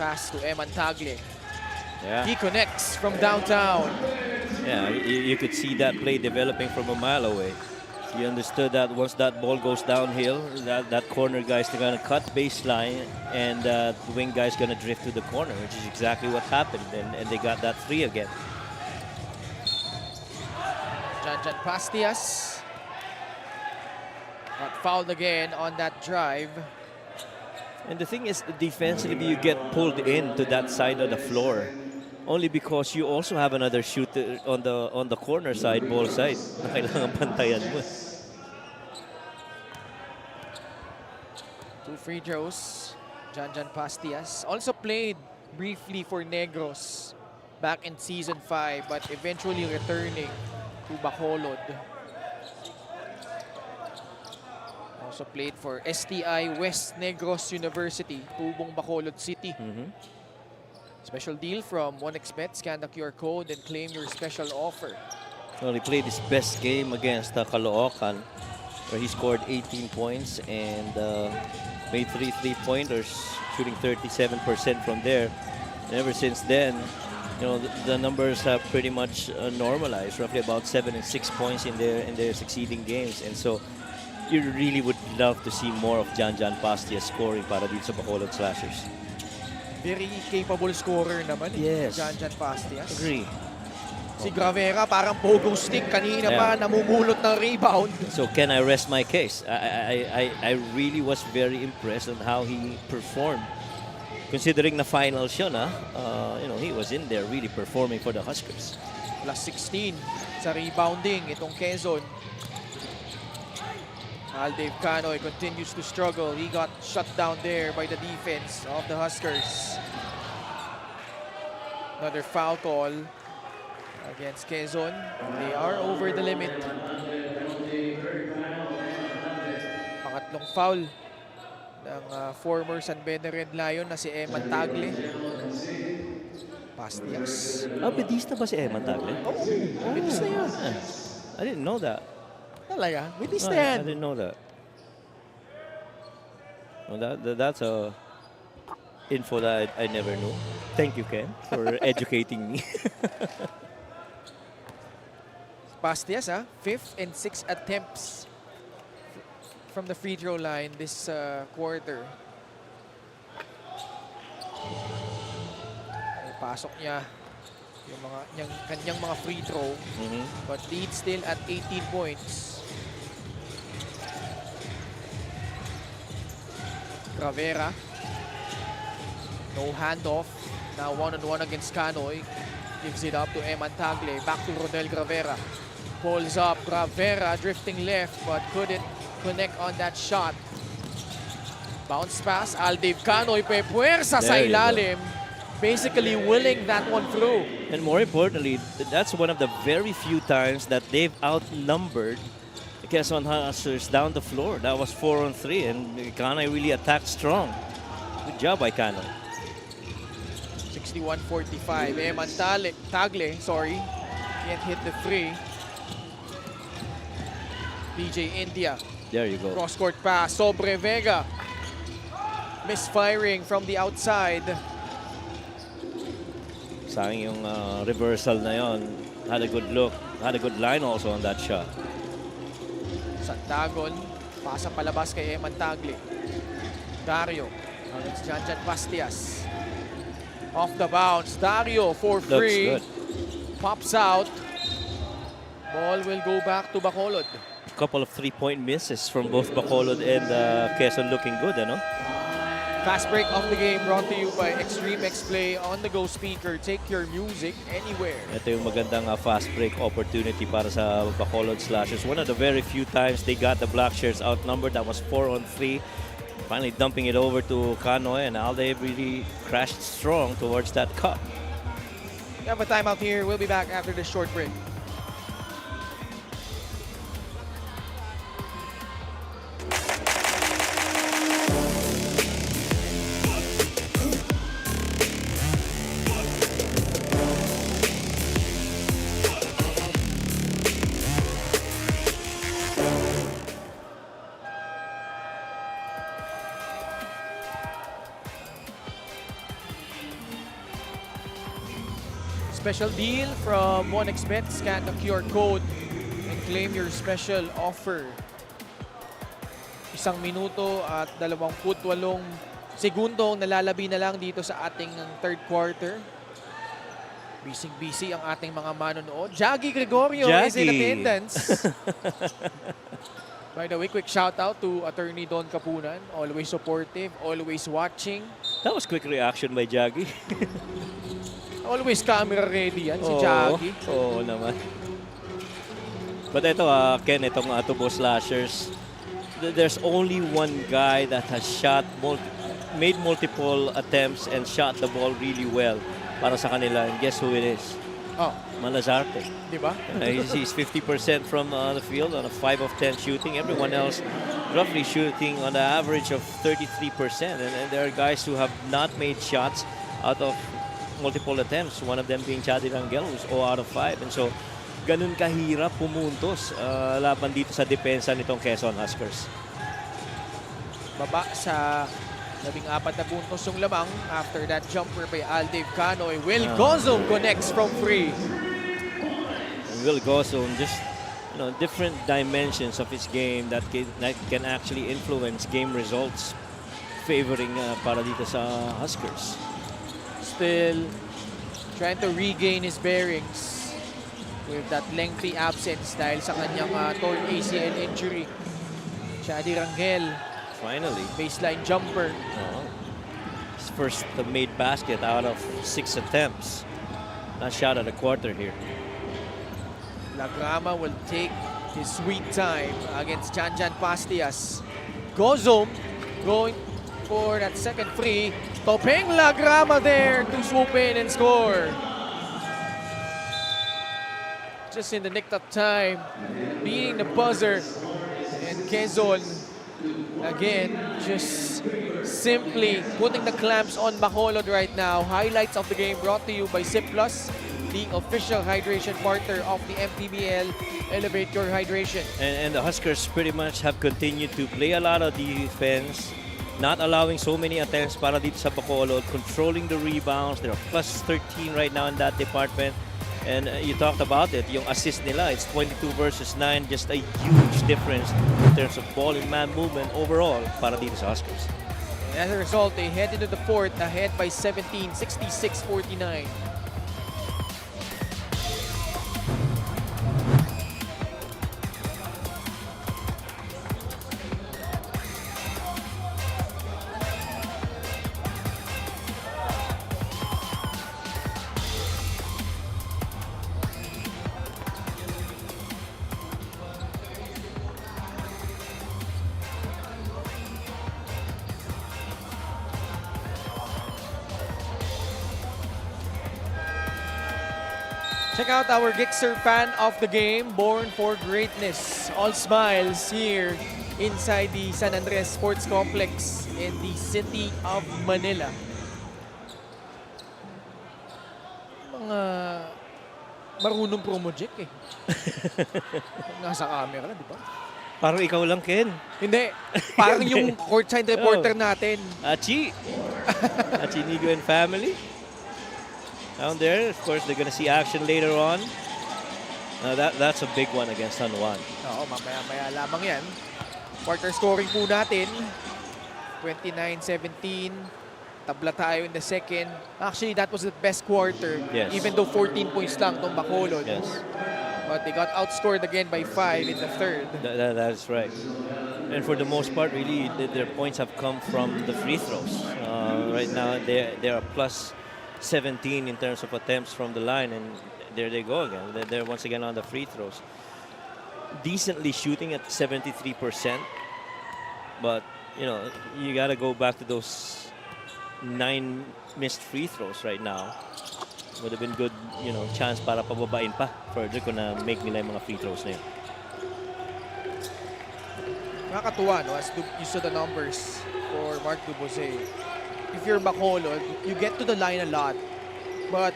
Pass to Eman Tagle. Yeah. He connects from downtown. Yeah, you could see that play developing from a mile away. You understood that once that ball goes downhill, that corner guy's going to cut baseline and the wing guy's going to drift to the corner, which is exactly what happened. And they got that 3 again. Janjan Pastias got fouled again on that drive. And the thing is, defensively, you get pulled into that side of the floor. Only because you also have another shooter on the corner side, ball side, na kailangan pantayan mo. 2 free throws. Janjan Pastias also played briefly for Negros back in Season 5, but eventually returning to Bacolod. Also played for STI West Negros University, Tubong Bacolod City. Special deal from 1xBet. Scan the QR code and claim your special offer. Well, he played his best game against Caloocan, where he scored 18 points and made 3 3-pointers, shooting 37% from there. And ever since then, you know, the numbers have pretty much normalized, roughly about 7 and 6 points in their succeeding games. And so you really would love to see more of Janjan Pastias scoring para dito sa Bacolod Slashers. Very capable scorer naman. Yes. Janjan Pastias. Agree. Si Gravera parang pogong stick. Kanina pa namumulot ng rebound. So can I rest my case? I really was very impressed on how he performed. Considering na finals yun, you know, he was in there really performing for the Huskers. Plus 16 sa rebounding itong Quezon. Aldave Canoy continues to struggle. He got shut down there by the defense of the Huskers. Another foul call against Quezon. They are over the limit. Pangatlong foul ng former San Beda Red Lion na si Eman Tagle. Pastias. Bedista ba si Eman Tagle? Oo, bilis na yun. I didn't know that. Talaga, bilis na I yan. didn't know that. Well, that's a info that I never knew. Thank you, Ken, for educating me. Pastias, 5th and 6th attempts from the free throw line this quarter. Pasok niya yung kanyang mga free throw, but lead still at 18 points. Gravera, no handoff. Now one-on-one against Canoy. Gives it up to Eman Tagle. Back to Rodel Gravera. Pulls up Gravera, drifting left, but couldn't connect on that shot. Bounce pass. Aldave Canoy, puwersa sa ilalim. Basically willing that one through. And more importantly, that's one of the very few times that they've outnumbered the Quezon Huskers down the floor. That was 4-on-3, and Kanay really attacked strong. Good job by Kanay. 61-45. Eman Tagle, can't hit the three. DJ India. There you go. Cross-court pass. Sobre Vega. Misfiring from the outside. Sayang yung reversal na yon. Had a good look. Had a good line also on that shot. Santagon Pasa palabas kay Eman Tagle. Dario against Janjan Pastias. Off the bounce. Dario for free. Looks good. Pops out. Ball will go back to Bacolod. Couple of 3-point misses from both Bacolod and Quezon looking good, ano? Fast break of the game brought to you by Extreme X Play on-the-go speaker. Take your music anywhere. Ito yung magandang fast break opportunity para sa Bacolod Slashers. One of the very few times they got the Black Shirts outnumbered. That was 4-on-3. Finally dumping it over to Kanoy, and now they really crashed strong towards that cup. We have a timeout here. We'll be back after this short break. Special deal from 1xBet. Scan the QR code and claim your special offer. 1 minuto at 28 segundo ang nalalabi na lang dito sa ating third quarter. Busy ang ating mga manonood. Jaggy Gregorio is in attendance. By the way, quick shout out to Attorney Don Capunan. Always supportive, always watching. That was quick reaction by Jaggy. Always camera ready yan, si Jaggy. Oo naman. But ito, Ken, itong Tubo Slashers, there's only one guy that has made multiple attempts and shot the ball really well para sa kanila. And guess who it is? Oh, Malazarte. di ba? He's 50% from the field on a 5 of 10 shooting. Everyone else roughly shooting on the average of 33%. And there are guys who have not made shots out of multiple attempts, one of them being Chadi Rangel, who's 0 out of 5. And so, ganun kahirap pumuntos laban dito sa depensa nitong Quezon Huskers. Baba sa 14 na puntos yung lamang after that jumper by Aldave Canoy. Will Gozum connects from free. And Will Gozum, just different dimensions of his game that can actually influence game results favoring para dito sa Huskers. Still trying to regain his bearings with that lengthy absence dahil sa kanyang torn ACL injury. Chadi Rangel, Finally. baseline jumper. His first made basket out of 6 attempts. Not shot at a quarter here. Lagrama will take his sweet time against Janjan Pastias. Gozum going for that second free. Topeng Lagrama there to swoop in and score. Just in the nick of time, beating the buzzer. And Quezon, again, just simply putting the clamps on Bacolod right now. Highlights of the game brought to you by Sip Plus, the official hydration partner of the MPBL. Elevate your hydration. And the Huskers pretty much have continued to play a lot of defense, not allowing so many attempts para dito sa Bacolod, controlling the rebounds. They're plus 13 right now in that department. And you talked about it, yung assist nila, it's 22 versus 9, just a huge difference in terms of ball and man movement overall para dito sa Huskers. And as a result, they head into the fourth ahead by 17, 66-49. Check out our Gixxer fan of the game, born for greatness. All smiles here inside the San Andres Sports Complex in the city of Manila. Mga marunong promoject eh. Nasa camera, di ba? Parang ikaw lang, Ken. Hindi. Parang yung courtside reporter natin. Achi Nigo and family. Down there, of course, they're gonna see action later on. That's a big one against San Juan. Oo, mamaya-maya lamang yan. Quarter scoring po natin. 29-17. Tabla tayo in the second. Actually, that was the best quarter. Yes. Even though 14 points lang itong Bacolod. Yes. But they got outscored again by 5 in the third. That's right. And for the most part, really, their points have come from the free throws. Right now, they are plus 17 in terms of attempts from the line, and there they go again. They're once again on the free throws. Decently shooting at 73%, but you know, you got to go back to those 9 missed free throws right now. Would have been good, you know, chance para pababain pa further kung na make nila yung mga free throws na yun. Nakakatuwa, no? As you saw the numbers for Mark Dubose. If you're Bacolod, you get to the line a lot. But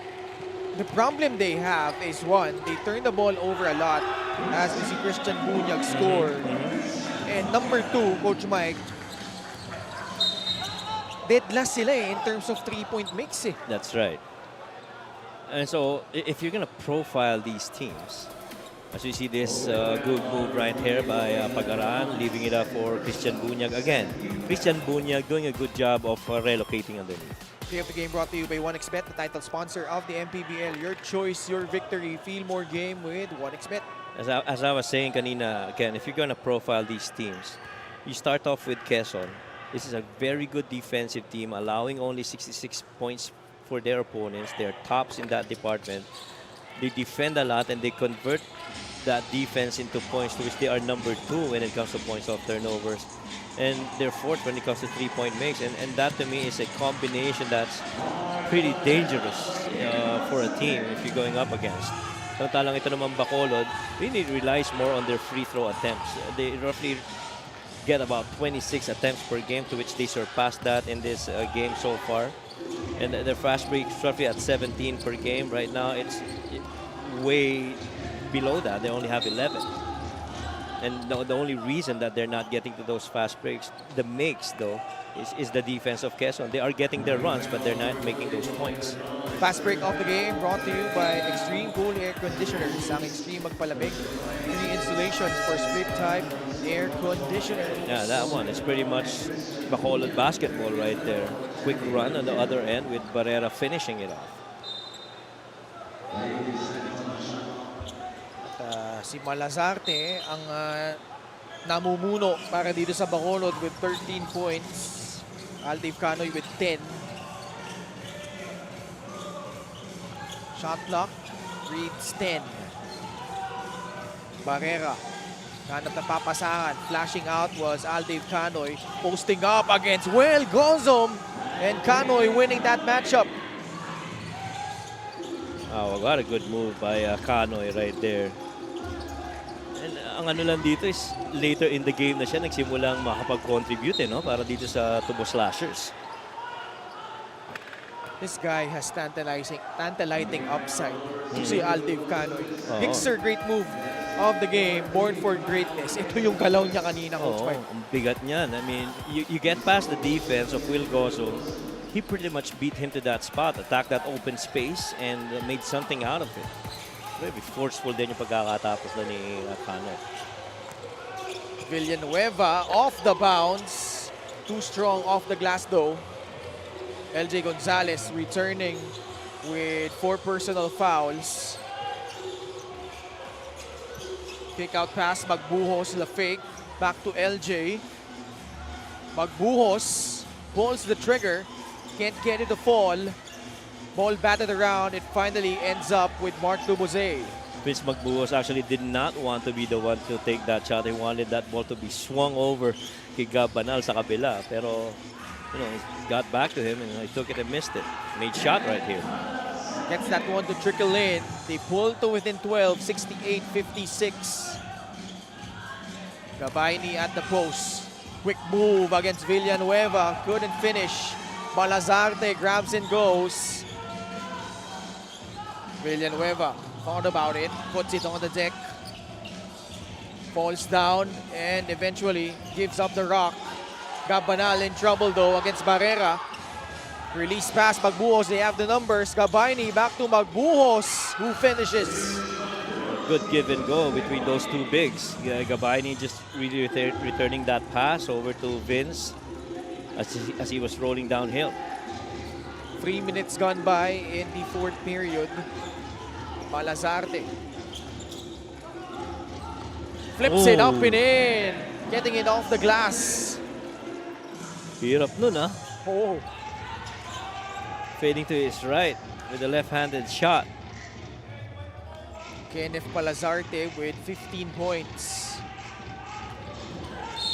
the problem they have is, one, they turn the ball over a lot as we see Christian Bunyag score. And number 2, Coach Mike, dead last sila in terms of 3-point mix eh. That's right. And so, if you're going to profile these teams, as you see this good move right here by Pagaran, leaving it up for Christian Bunyag again. Christian Bunyag doing a good job of relocating underneath. Play of the game brought to you by 1xBet, the title sponsor of the MPBL. Your choice, your victory. Feel more game with 1xBet. As I was saying kanina, again, if you're going to profile these teams, you start off with Quezon. This is a very good defensive team, allowing only 66 points for their opponents. They're tops in that department. They defend a lot and they convert that defense into points, to which they are number 2 when it comes to points off turnovers. And they're 4th when it comes to 3-point makes. And that to me is a combination that's pretty dangerous for a team if you're going up against. Samantalang ito naman Bacolod, really relies more on their free throw attempts. They roughly get about 26 attempts per game, to which they surpassed that in this game so far. And their fast break is roughly at 17 per game. Right now, it's way below that. They only have 11. And the only reason that they're not getting to those fast breaks, the makes though, is the defense of Quezon. They are getting their runs, but they're not making those points. Fast break of the game brought to you by Extreme Cool Air Conditioners. Ang Extreme magpalamig. 3 installations for split type air conditioners. Yeah, that one is pretty much Bacolod basketball right there. Quick run on the other end with Barrera finishing it off. Si Malazarte ang namumuno para dito sa Bacolod with 13 points. Aldiv Canoy with 10. Shot clock reads 10. Barrera. Hanap na papasahan. Flashing out was Aldiv Canoy. Posting up against Well Gozom. And Canoy winning that matchup. Oh, what a good move by Canoy right there. And ang ano lang dito is later in the game na siya nagsimulang makapag-contribute no? Para dito sa Tubo Slashers. This guy has tantalizing upside. Si Aldiv Canoy. Mixer, great move of the game, born for greatness. Ito yung galaw niya kanina, Coach Mike. Ang bigat niyan. I mean, you get past the defense of Will Gozo. He pretty much beat him to that spot, attacked that open space, and made something out of it. Very forceful din yung pagkakatapos na ni Canoy. Villanueva off the bounce. Too strong off the glass though. LJ Gonzalez returning with 4 personal fouls. Kick out pass, Magbuhos, la fake. Back to LJ. Magbuhos pulls the trigger. Can't get it to fall. Ball batted around. It finally ends up with Mark Dubose. Vince Magbuhos actually did not want to be the one to take that shot. He wanted that ball to be swung over kay Gab Banal sa kabila. Pero, you know, it got back to him and he took it and missed it. Made shot right here. Gets that one to trickle in. They pull to within 12, 68-56. Gabayni at the post. Quick move against Villanueva. Couldn't finish. Malazarte grabs and goes. Villanueva thought about it. Puts it on the deck. Falls down and eventually gives up the rock. Gabanal in trouble though against Barrera. Release pass, Magbuhos, they have the numbers. Gabayni back to Magbuhos, who finishes. good give and go between those two bigs. Gabaini just really returning that pass over to Vince as he was rolling downhill. 3 minutes gone by in the fourth period. Palazarte flips it up and in, getting it off the glass. Hirap nun, ah. Oh, Fading to his right with a left-handed shot. Kenneth Palazarte with 15 points.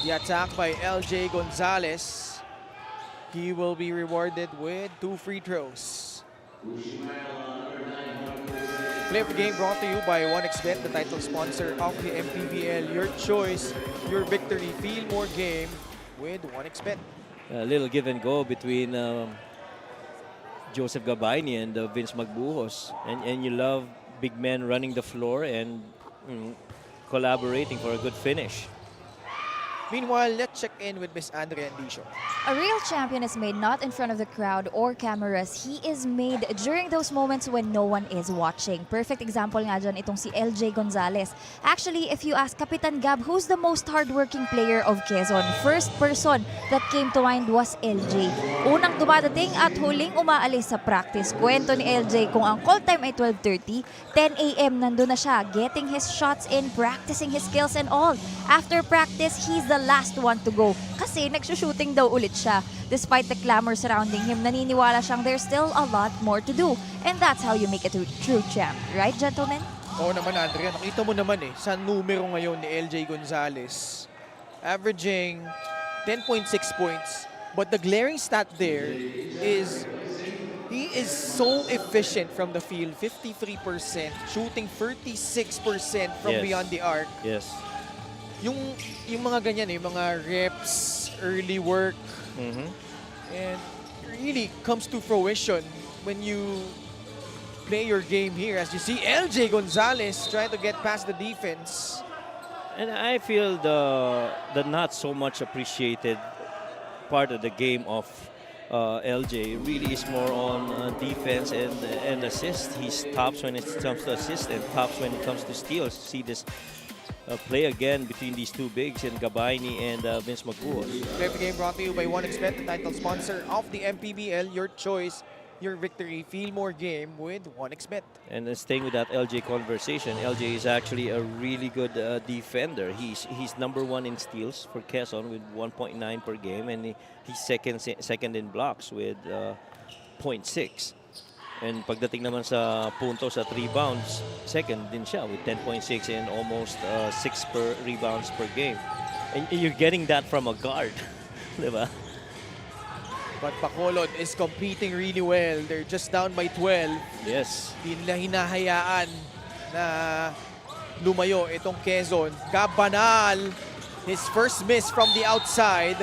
The attack by LJ Gonzalez. He will be rewarded with 2 free throws. Flip game brought to you by 1xBet, the title sponsor of the MPBL. Your choice, your victory. Feel more game with 1xBet. A little give and go between Joseph Gabaini and Vince Magbuhos. And you love big men running the floor and collaborating for a good finish. Meanwhile, let's check in with Miss Andrea Andisio. A real champion is made not in front of the crowd or cameras. He is made during those moments when no one is watching. Perfect example nga dyan itong si LJ Gonzalez. Actually, if you ask Kapitan Gab, who's the most hardworking player of Quezon? First person that came to mind was LJ. Unang dumadating at huling umaalis sa practice. Kwento ni LJ kung ang call time ay 12:30, 10 a.m. nandun na siya, getting his shots in, practicing his skills and all. After practice, he's the last one to go kasi nagsushooting daw ulit siya. Despite the clamor surrounding him, naniniwala siyang there's still a lot more to do. And that's how you make a true champ. Right, gentlemen? Oo naman, Andrea. Nakita mo naman sa numero ngayon ni LJ Gonzalez. Averaging 10.6 points. But the glaring stat there is he is so efficient from the field. 53%, shooting 36% from Yes. beyond the arc. Yes. Yung mga ganyan, yung mga reps, early work, and really comes to fruition when you play your game here. As you see, LJ Gonzalez trying to get past the defense. And I feel the not so much appreciated part of the game of LJ really is more on defense and assist. He tops when it comes to assist and tops when it comes to steals. See this play again between these two bigs in Gabaini and Vince Magbuhos. Every game brought to you by 1xBet, the title sponsor of the MPBL. Your choice, your victory. Feel more game with 1xBet. And staying with that LJ conversation, LJ is actually a really good defender. He's number 1 in steals for Quezon with 1.9 per game, and he's second in blocks with 0.6. And pagdating naman sa puntos at rebounds, second din siya with 10.6 and almost 6 per rebounds per game. And you're getting that from a guard, diba? But Bacolod is competing really well. They're just down by 12. Yes. Di nila hinahayaan na lumayo itong Quezon. Gabanal, his first miss from the outside.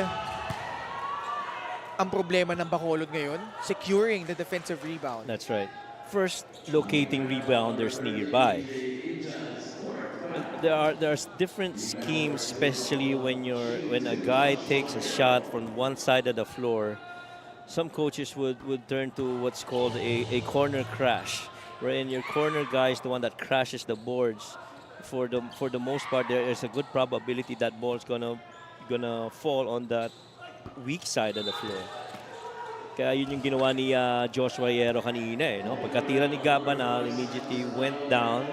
Ang problema ng Bacolod ngayon, securing the defensive rebound. That's right. First, locating rebounders nearby. There's different schemes, especially when a guy takes a shot from one side of the floor. Some coaches would turn to what's called a corner crash, wherein your corner guy is the one that crashes the boards. For the most part, there is a good probability that ball's gonna fall on that weak side of the floor. Kaya yun yung ginawa ni Joshua Yero kanina. No? Pagkatira ni Gabanal, immediately went down,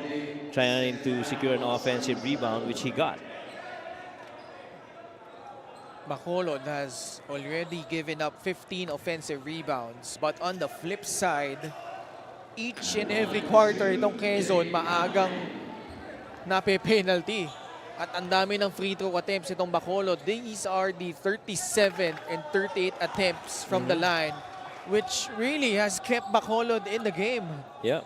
trying to secure an offensive rebound, which he got. Bacolod has already given up 15 offensive rebounds. But on the flip side, each and every quarter itong Quezon maagang nape-penalty. At ang dami ng free throw attempts itong Bacolod. These are the 37 and 38 attempts from the line, which really has kept Bacolod in the game. Yeah.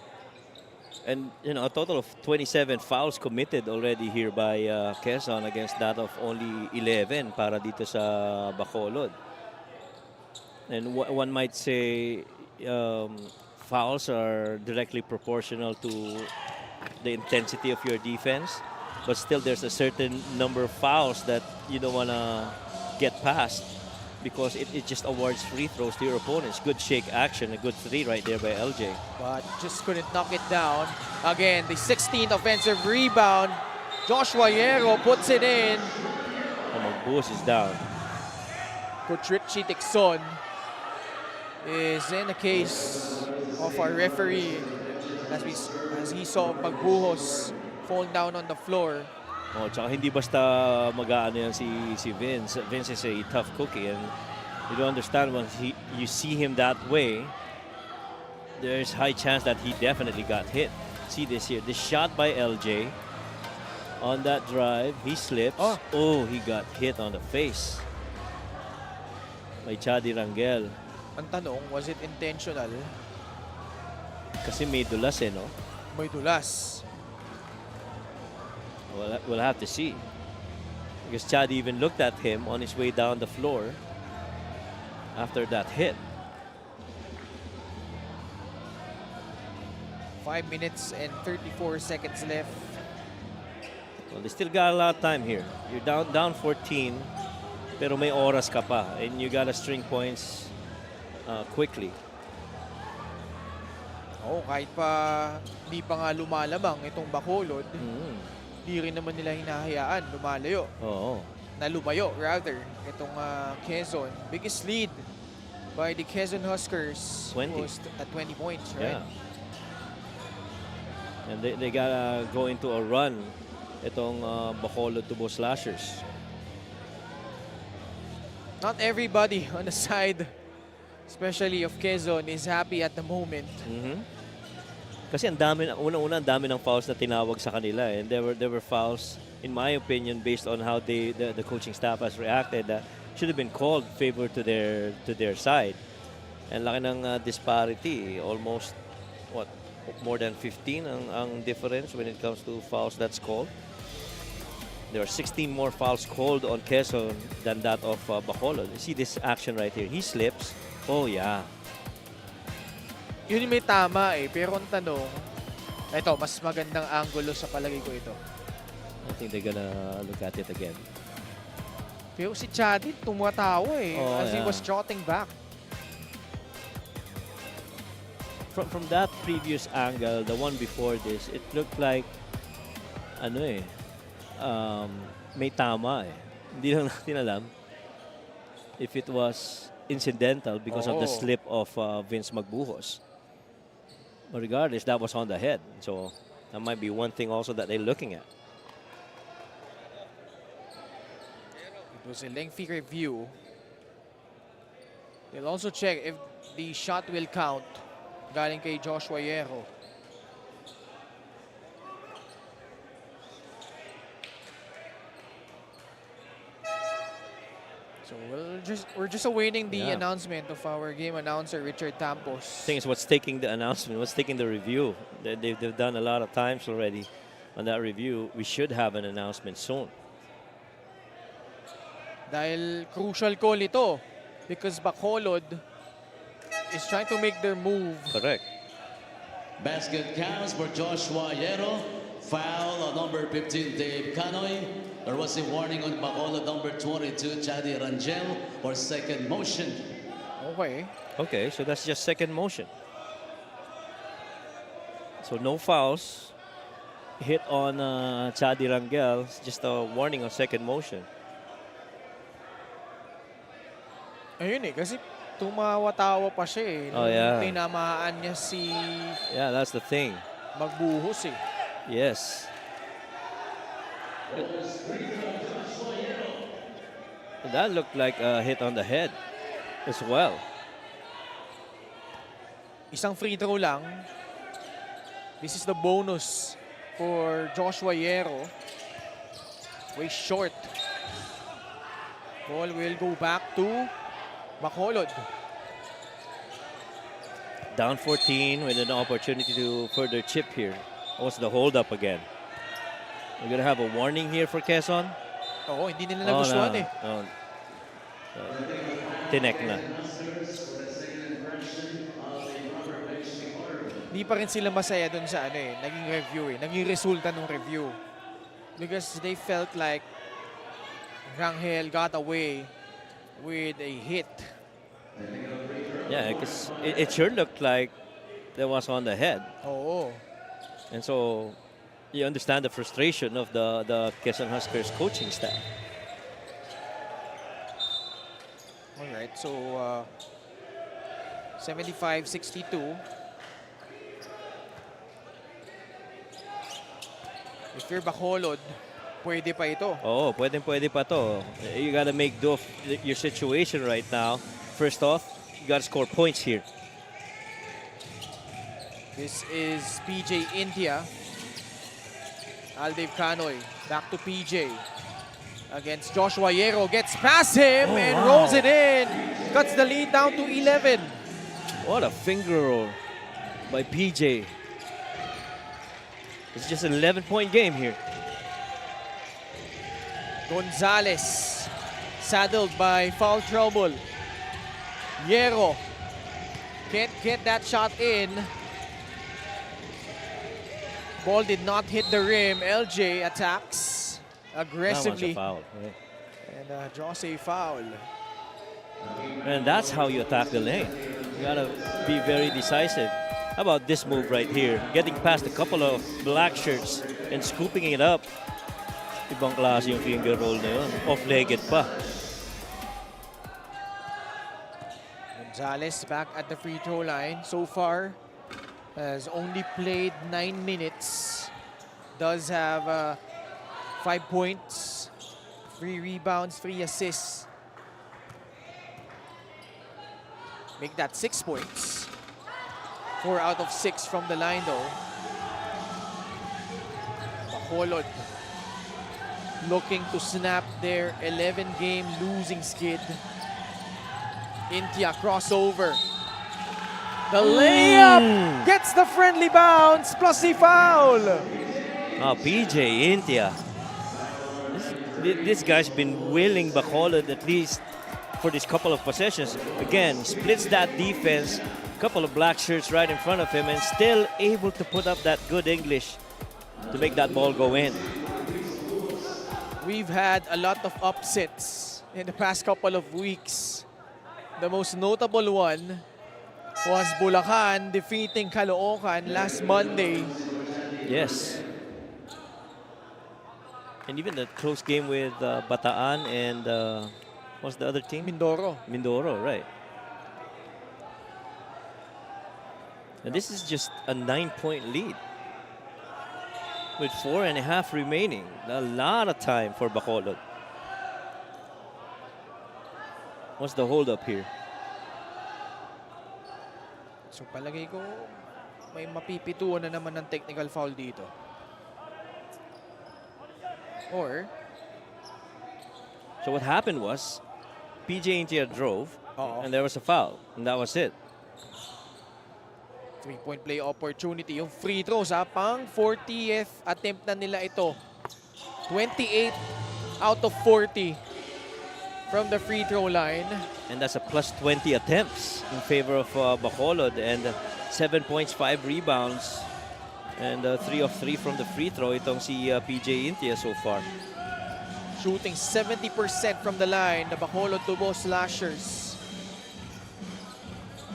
And a total of 27 fouls committed already here by Quezon against that of only 11 para dito sa Bacolod. And one might say fouls are directly proportional to the intensity of your defense. But still, there's a certain number of fouls that you don't want to get past. because it just awards free throws to your opponents. Good shake action, a good three right there by LJ. But just couldn't knock it down. Again, the 16th offensive rebound. Joshua Yero puts it in. And Magbuhos is down. Coach Richie Tixon is in the case of our referee as he saw Magbuhos fall down on the floor. Oh, tsaka hindi basta mag-aano yan si Vince. Vince is a tough cookie, and you don't understand when you see him that way, there's high chance that he definitely got hit. See this here, this shot by LJ on that drive, he slips. Oh, he got hit on the face by Chadi Rangel. Ang tanong, was it intentional? Kasi may dulas no? May dulas. We'll have to see. Because Chad even looked at him on his way down the floor after that hit. 5 minutes and 34 seconds left. Well, they still got a lot of time here. You're down 14, pero may oras ka pa, and you gotta string points quickly. Oh, kahit pa hindi pa nga lumalamang itong Bacolod, hindi rin naman nila hinahayaan lumalayo. Oo. Na lumayo, rather. Itong Quezon. Biggest lead by the Quezon Huskers 20. was at 20 points, right? Yeah. And they gotta go into a run, itong Bacolod Tubo Slashers. Not everybody on the side, especially of Quezon, is happy at the moment. Kasi ang dami, unang-una ang dami ng fouls na tinawag sa kanila, and there were fouls, in my opinion, based on how the coaching staff has reacted, that should have been called favor to their side. And laki ng disparity, almost more than 15 ang difference when it comes to fouls that's called. There are 16 more fouls called on Quezon than that of Bacolod. You see this action right here. He slips. Oh yeah. Yun yung may tama pero ang tanong, ito, mas magandang angulo sa palagay ko ito. I think they're gonna look at it again. Pero si Chadi tumatawa as he yeah. was trotting back. From that previous angle, the one before this, it looked like may tama Hindi lang natin alam if it was incidental because of the slip of Vince Magbuhos. But regardless, that was on the head. So that might be one thing also that they're looking at. It was a lengthy review. They'll also check if the shot will count galing kay Joshua Yero. So we're just awaiting the announcement of our game announcer, Richard Tampos. I think it's what's taking the announcement, what's taking the review. They've done a lot of times already on that review. We should have an announcement soon. Dahil crucial call ito because Bacolod is trying to make their move. Correct. Basket counts for Joshua Yero. Foul on number 15, Dave Canoy. There was a warning on Bacolod number 22, Chadi Rangel, for second motion. Okay, so that's just second motion. So no fouls. Hit on Chadi Rangel. It's just a warning on second motion. Ayun kasi tumawa-tawa pa siya Oh yeah. Tinamaan niya si Yeah, that's the thing. Magbuhos Yes. That looked like a hit on the head as well. Isang free throw lang. This is the bonus for Joshua Yero. Way short. Ball will go back to Bacolod. Down 14 with an opportunity to further chip here. What's the hold up again? We're going to have a warning here for Quezon. Oo, hindi nila nagustuhan No. Tinek na. Hindi pa rin sila masaya dun sa naging review naging resulta ng review. Because they felt like Rangel got away with a hit. Yeah, because it sure looked like that was on the head. Oo. And so you understand the frustration of the Quezon Huskers coaching staff. Alright, so 75-62. If you're Bacolod, pwede pa ito. Oh, pwede pa to. You gotta make do of your situation right now. First off, you gotta score points here. This is PJ India. Aldev Canoy back to PJ. Against Joshua Yero. Gets past him and rolls it in. Cuts the lead down to 11. What a finger roll by PJ. It's just an 11-point game here. Gonzalez saddled by foul trouble. Yero can't get that shot in. Ball did not hit the rim. LJ attacks aggressively That was a foul. Right? and draws a foul. And that's how you attack the lane. You gotta be very decisive. How about this move right here? Getting past a couple of black shirts and scooping it up. Ibang klase yung finger roll na yun. Off-legged pa. Gonzalez back at the free throw line. So far has only played 9 minutes. Does have 5 points, 3 rebounds, 3 assists. Make that 6 points. 4 out of 6 from the line though. Bacolod looking to snap their 11-game losing skid. Intia crossover. The layup gets the friendly bounce plus the foul. Oh, PJ Intia. This guy's been willing Bacolod at least for this couple of possessions. Again, splits that defense. Couple of black shirts right in front of him and still able to put up that good English to make that ball go in. We've had a lot of upsets in the past couple of weeks. The most notable one was Bulacan defeating Caloocan last Monday. Yes. And even the close game with Bataan and what's the other team? Mindoro. Mindoro, right. And this is just a 9-point lead with 4.5 remaining. A lot of time for Bacolod. What's the hold up here? So palagay ko may mapipituan na naman ng technical foul dito. Or So what happened was PJ Intia drove and there was a foul and that was it. 3-point play opportunity. Yung free throws pang 40th attempt na nila ito. 28 out of 40 from the free throw line. And that's a plus 20 attempts in favor of Bacolod and 7 points, 5 rebounds and 3 of 3 from the free throw. Itong si PJ Intia so far. Shooting 70% from the line. The Bacolod Tubo Slashers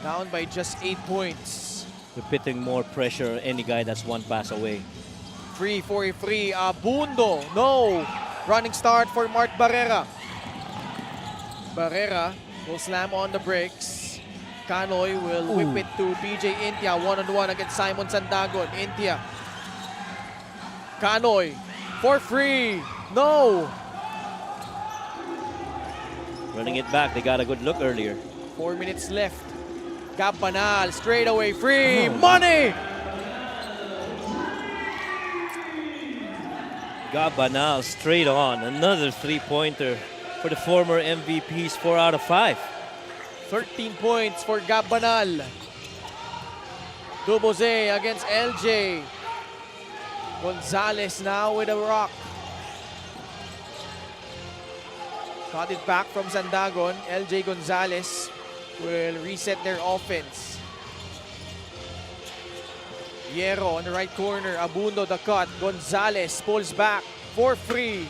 down by just 8 points. They're putting more pressure on any guy that's one pass away. Free for a free. Abundo. No. Running start for Mart Barrera. Barrera will slam on the brakes. Canoy will whip it to PJ Intia. One-on-one against Simon Sandagon. Intia. Canoy for free. No. Running it back. They got a good look earlier. 4 minutes left. Gab Banal, straight away free. Money! Gab Banal straight on. Another 3-pointer for the former MVPs, 4 out of 5. 13 points for Gab Banal. Duboze against LJ. Gonzalez now with a rock. Got it back from Sandagon. LJ Gonzalez will reset their offense. Hierro on the right corner. Abundo the cut. Gonzalez pulls back for free.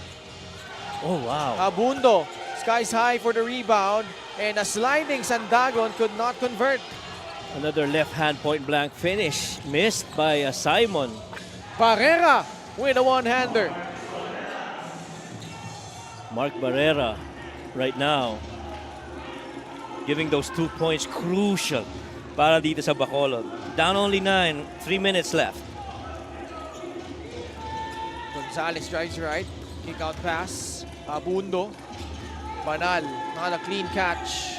Oh, wow. Abundo skies high for the rebound. And a sliding Sandagon could not convert. Another left-hand point-blank finish. Missed by Simon. Barrera with a one-hander. Mark Barrera right now giving those 2 points crucial para dito sa Bacolod. Down only 9, 3 minutes left. Gonzalez drives right. Kick out pass. Abundo. Banal. Not a clean catch.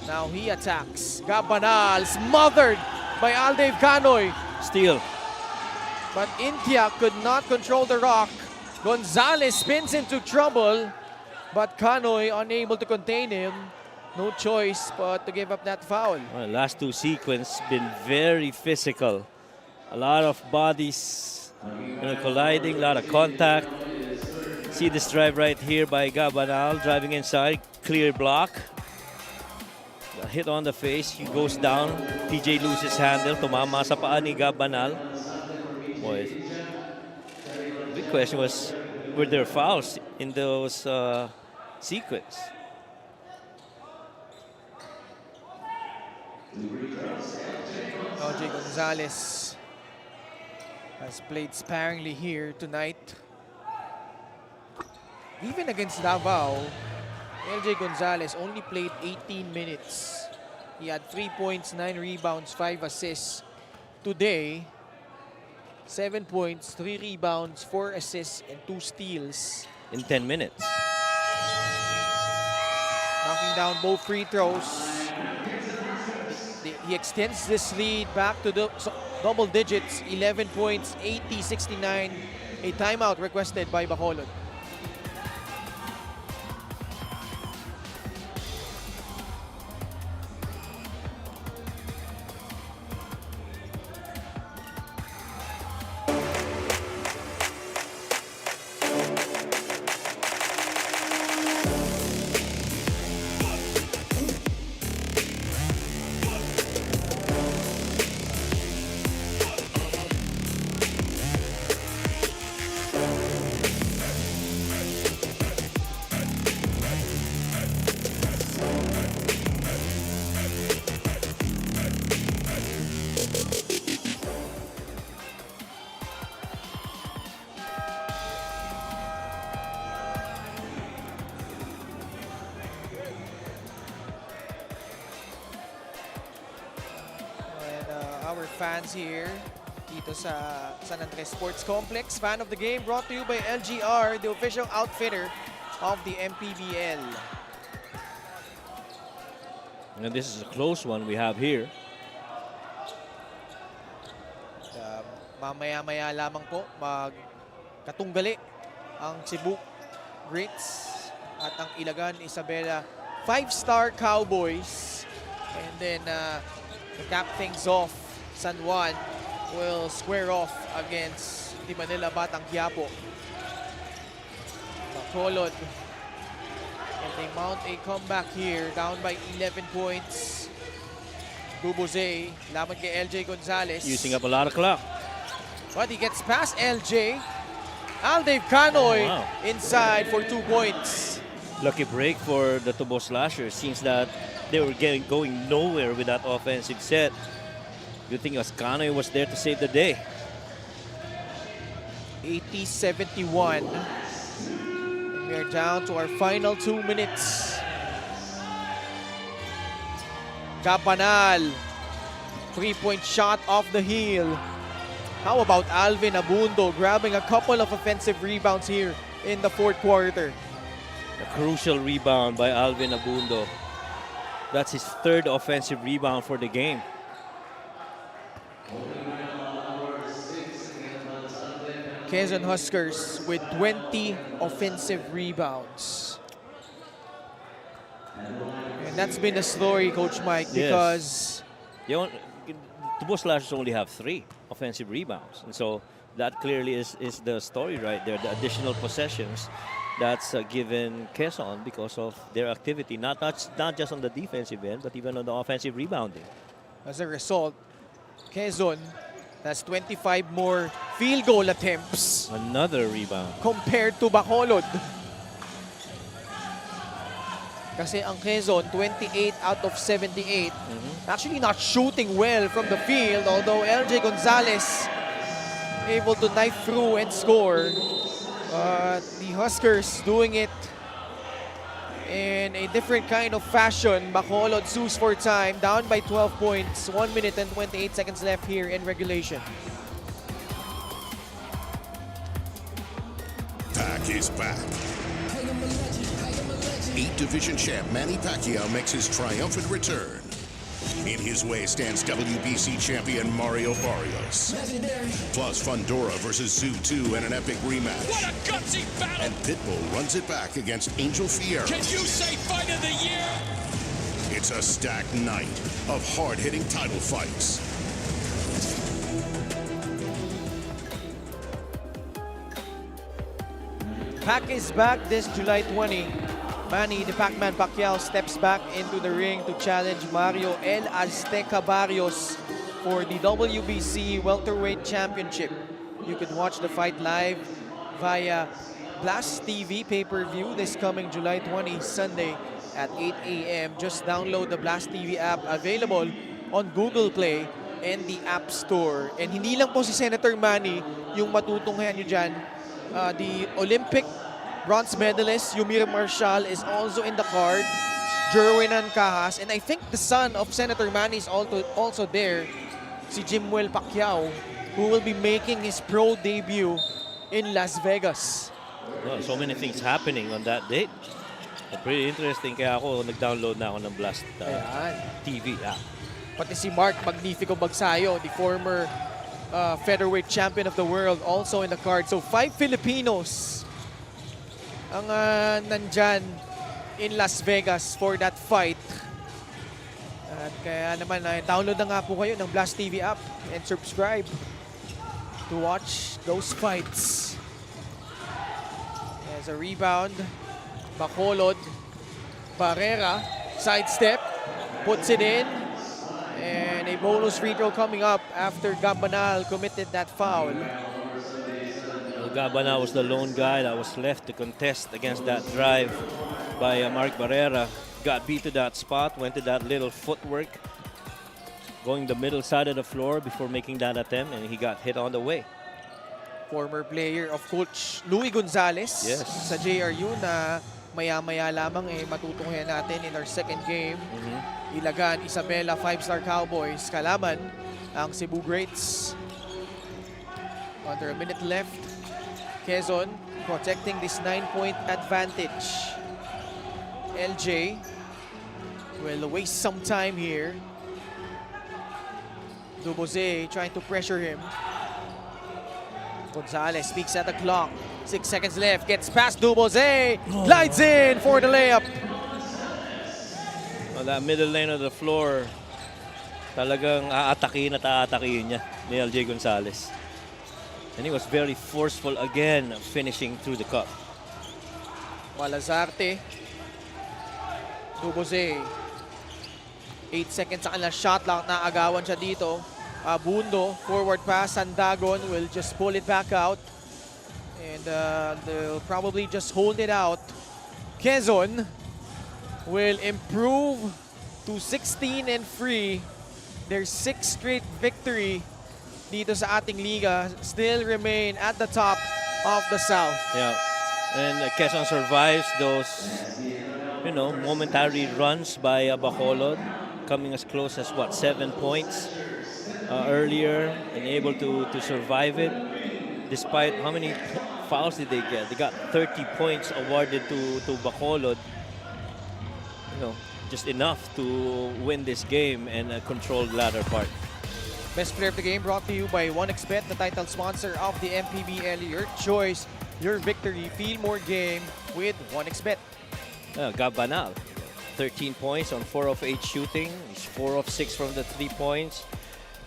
Now he attacks. Banal smothered by Aldave Canoy. Steal. But Intia could not control the rock. Gonzalez spins into trouble. But Canoy unable to contain him. No choice but to give up that foul. Well, last two sequence been very physical. A lot of bodies colliding, a lot of contact. See this drive right here by Gabanal, driving inside, clear block. The hit on the face, he goes down. TJ loses handle, tumama sa paa ni Gabanal. Boy, the big question was, were there fouls in those sequence? OJ Gonzalez has played sparingly here tonight. Even against Davao, LJ Gonzalez only played 18 minutes. He had 3 points, 9 rebounds, 5 assists. Today, 7 points, 3 rebounds, 4 assists, and 2 steals. In 10 minutes. Knocking down both free throws. He extends this lead back to the double digits, 11 points, 80-69. A timeout requested by Bacolod. Our fans here dito sa San Andres Sports Complex. Fan of the game brought to you by LGR, the official outfitter of the MPBL. And this is a close one we have here. Mamaya-maya lamang po magkatunggali ang Cebu Greats at ang Ilagan Isabela 5-star Cowboys. And then to cap things off, San Juan will square off against the Manila Batang Quiapo. Bacolod, and they mount a comeback here, down by 11 points. Bubuze, laban kay LJ Gonzalez. Using up a lot of clock. But he gets past LJ. Aldave Canoy inside for 2 points. Lucky break for the Tubo Slashers. Seems that they were going nowhere with that offensive set. Good thing Canoy was there to save the day. 80-71. And we're down to our final 2 minutes. Gabanal. 3-point shot off the heel. How about Alvin Abundo grabbing a couple of offensive rebounds here in the fourth quarter? A crucial rebound by Alvin Abundo. That's his 3rd offensive rebound for the game. Quezon Huskers with 20 offensive rebounds. And that's been the story, Coach Mike, because the Tubo Slashers only have 3 offensive rebounds. And so that clearly is the story right there, the additional possessions that's given Quezon because of their activity, not just on the defensive end, but even on the offensive rebounding. as a result, Quezon has 25 more field goal attempts Another rebound. compared to Bacolod. Kasi ang Quezon, 28 out of 78. Actually not shooting well from the field, although LJ Gonzalez able to knife through and score. But the Huskers doing it in a different kind of fashion. Bacolod sues for time, down by 12 points. 1 minute and 28 seconds left here in regulation. Pac is back. 8-division champ Manny Pacquiao makes his triumphant return. In his way stands WBC champion Mario Barrios. Plus Fundora versus Zoo 2 in an epic rematch. What a gutsy battle! And Pitbull runs it back against Angel Fierro. Can you say fight of the year? It's a stacked night of hard-hitting title fights. Pac is back this July 20. Manny the Pac-Man Pacquiao steps back into the ring to challenge Mario El Azteca Barrios for the WBC Welterweight Championship. You can watch the fight live via Blast TV pay-per-view this coming July 20, Sunday at 8 a.m. Just download the Blast TV app, available on Google Play and the App Store. And hindi lang po si Senator Manny yung matutunghayan nyo dyan. The Olympic bronze medalist Yumira Marshall is also in the card. Jerwin Ancahas, and I think the son of Senator Manny is also there, si Jimwell Pacquiao, who will be making his pro debut in Las Vegas. Well, so many things happening on that date. Pretty interesting, kaya ako nag-download na ako ng Blast TV app. Pati si Mark Magnifico Bagsayo, the former featherweight champion of the world, also in the card. So 5 Filipinos ang nandyan in Las Vegas for that fight. At kaya naman, download na nga po kayo ng Blast TV app and subscribe to watch those fights. As a rebound, Bacolod, Barrera, sidestep, puts it in, and a bonus free throw coming up after Gabanal committed that foul. Gabana was the lone guy that was left to contest against that drive by Mark Barrera. Got beat to that spot, went to that little footwork, going the middle side of the floor before making that attempt, and he got hit on the way. Former player of Coach Louie Gonzalez sa JRU na maya-maya lamang matutunghayan natin in our second game. Ilagan, Isabela, 5-star Cowboys, kalaban ang Cebu Greats. Under a minute left. Quezon protecting this 9-point advantage. LJ will waste some time here. Duboze trying to pressure him. Gonzalez speaks at the clock. 6 seconds left. Gets past Duboze. Glides in for the layup. On that middle lane of the floor, talagang aatakihin at aatakihin niya ni LJ Gonzalez. And he was very forceful again, finishing through the cup. Malazarte. Duboze. 8 seconds sa kanilang shot clock. Naagawan siya dito. Abundo, forward pass. Sandagon will just pull it back out. And they'll probably just hold it out. Quezon will improve to 16 and free. Their 6th straight victory dito sa ating liga, still remain at the top of the South. Yeah, and Quezon survives those, momentary runs by Bacolod, coming as close as 7 points earlier, and able to survive it, despite how many fouls did they get? They got 30 points awarded to Bacolod. Just enough to win this game and control the latter part. Best player of the game brought to you by 1xBet, the title sponsor of the MPBL. Your choice, your victory. Feel more game with 1xBet. Gabanal, 13 points on 4 of 8 shooting. He's 4 of 6 from the 3 points.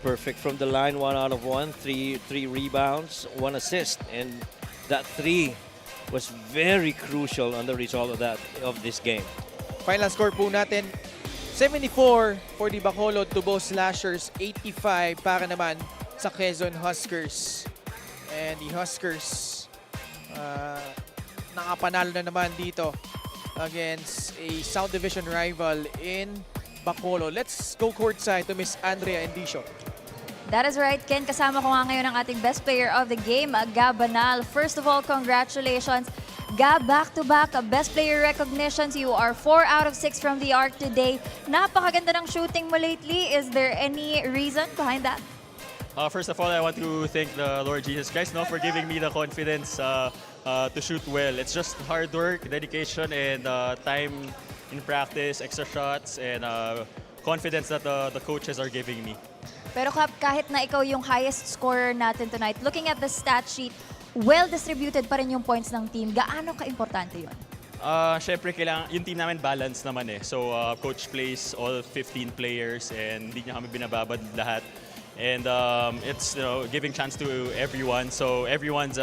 Perfect from the line, 1 out of 1. Three rebounds, 1 assist. And that 3 was very crucial on the result of this game. Final score po natin, 74 for the Bacolod Tubo Slashers, 85 para naman sa Quezon Huskers. And the Huskers nakapanalo na naman dito against a South Division rival in Bacolod. Let's go courtside to Miss Andrea Endicio. That is right, Ken. Kasama ko nga ngayon ang ating best player of the game, Gab Banal. First of all, congratulations. Gab, back-to-back best player recognitions. You are 4 out of 6 from the arc today. Napakaganda ng shooting mo lately. Is there any reason behind that? First of all, I want to thank the Lord Jesus Christ for giving me the confidence to shoot well. It's just hard work, dedication, and time in practice, extra shots, and confidence that the coaches are giving me. Pero Kap, kahit na ikaw yung highest scorer natin tonight, looking at the stat sheet, well-distributed pa rin yung points ng team. Gaano ka-importante yun? Siyempre, yung team namin balance naman eh. So, coach plays all 15 players and hindi niya kami binababad lahat. And it's giving chance to everyone. So, everyone's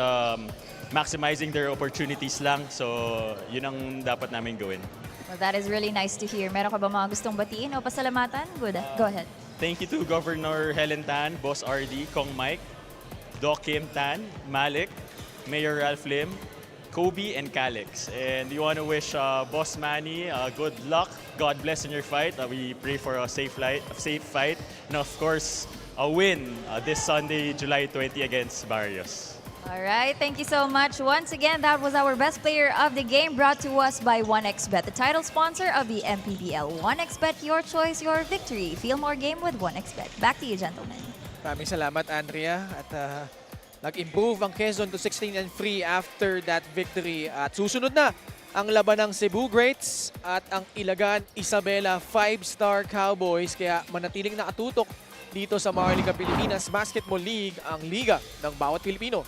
maximizing their opportunities lang. So, yun ang dapat namin gawin. Well, that is really nice to hear. Meron ka ba mga gustong batiin o pasalamatan? Good. Go ahead. Thank you to Governor Helen Tan, Boss RD, Kong Mike, Doc Kim Tan, Malik, Mayor Ralph Lim, Kobe, and Calix. And we want to wish Boss Manny good luck. God bless in your fight. We pray for a safe fight. And of course, a win this Sunday, July 20 against Barrios. All right, thank you so much. Once again, that was our best player of the game, brought to us by 1xBet, the title sponsor of the MPBL. 1xBet, your choice, your victory. Feel more game with 1xBet. Back to you, gentlemen. Maraming salamat, Andrea. At nag-improve ang Quezon to 16-3 after that victory. At susunod na ang laban ng Cebu Greats at ang Ilagan Isabela 5-star Cowboys. Kaya manatiling nakatutok dito sa Maharlika Pilipinas Basketball League, ang liga ng bawat Pilipino.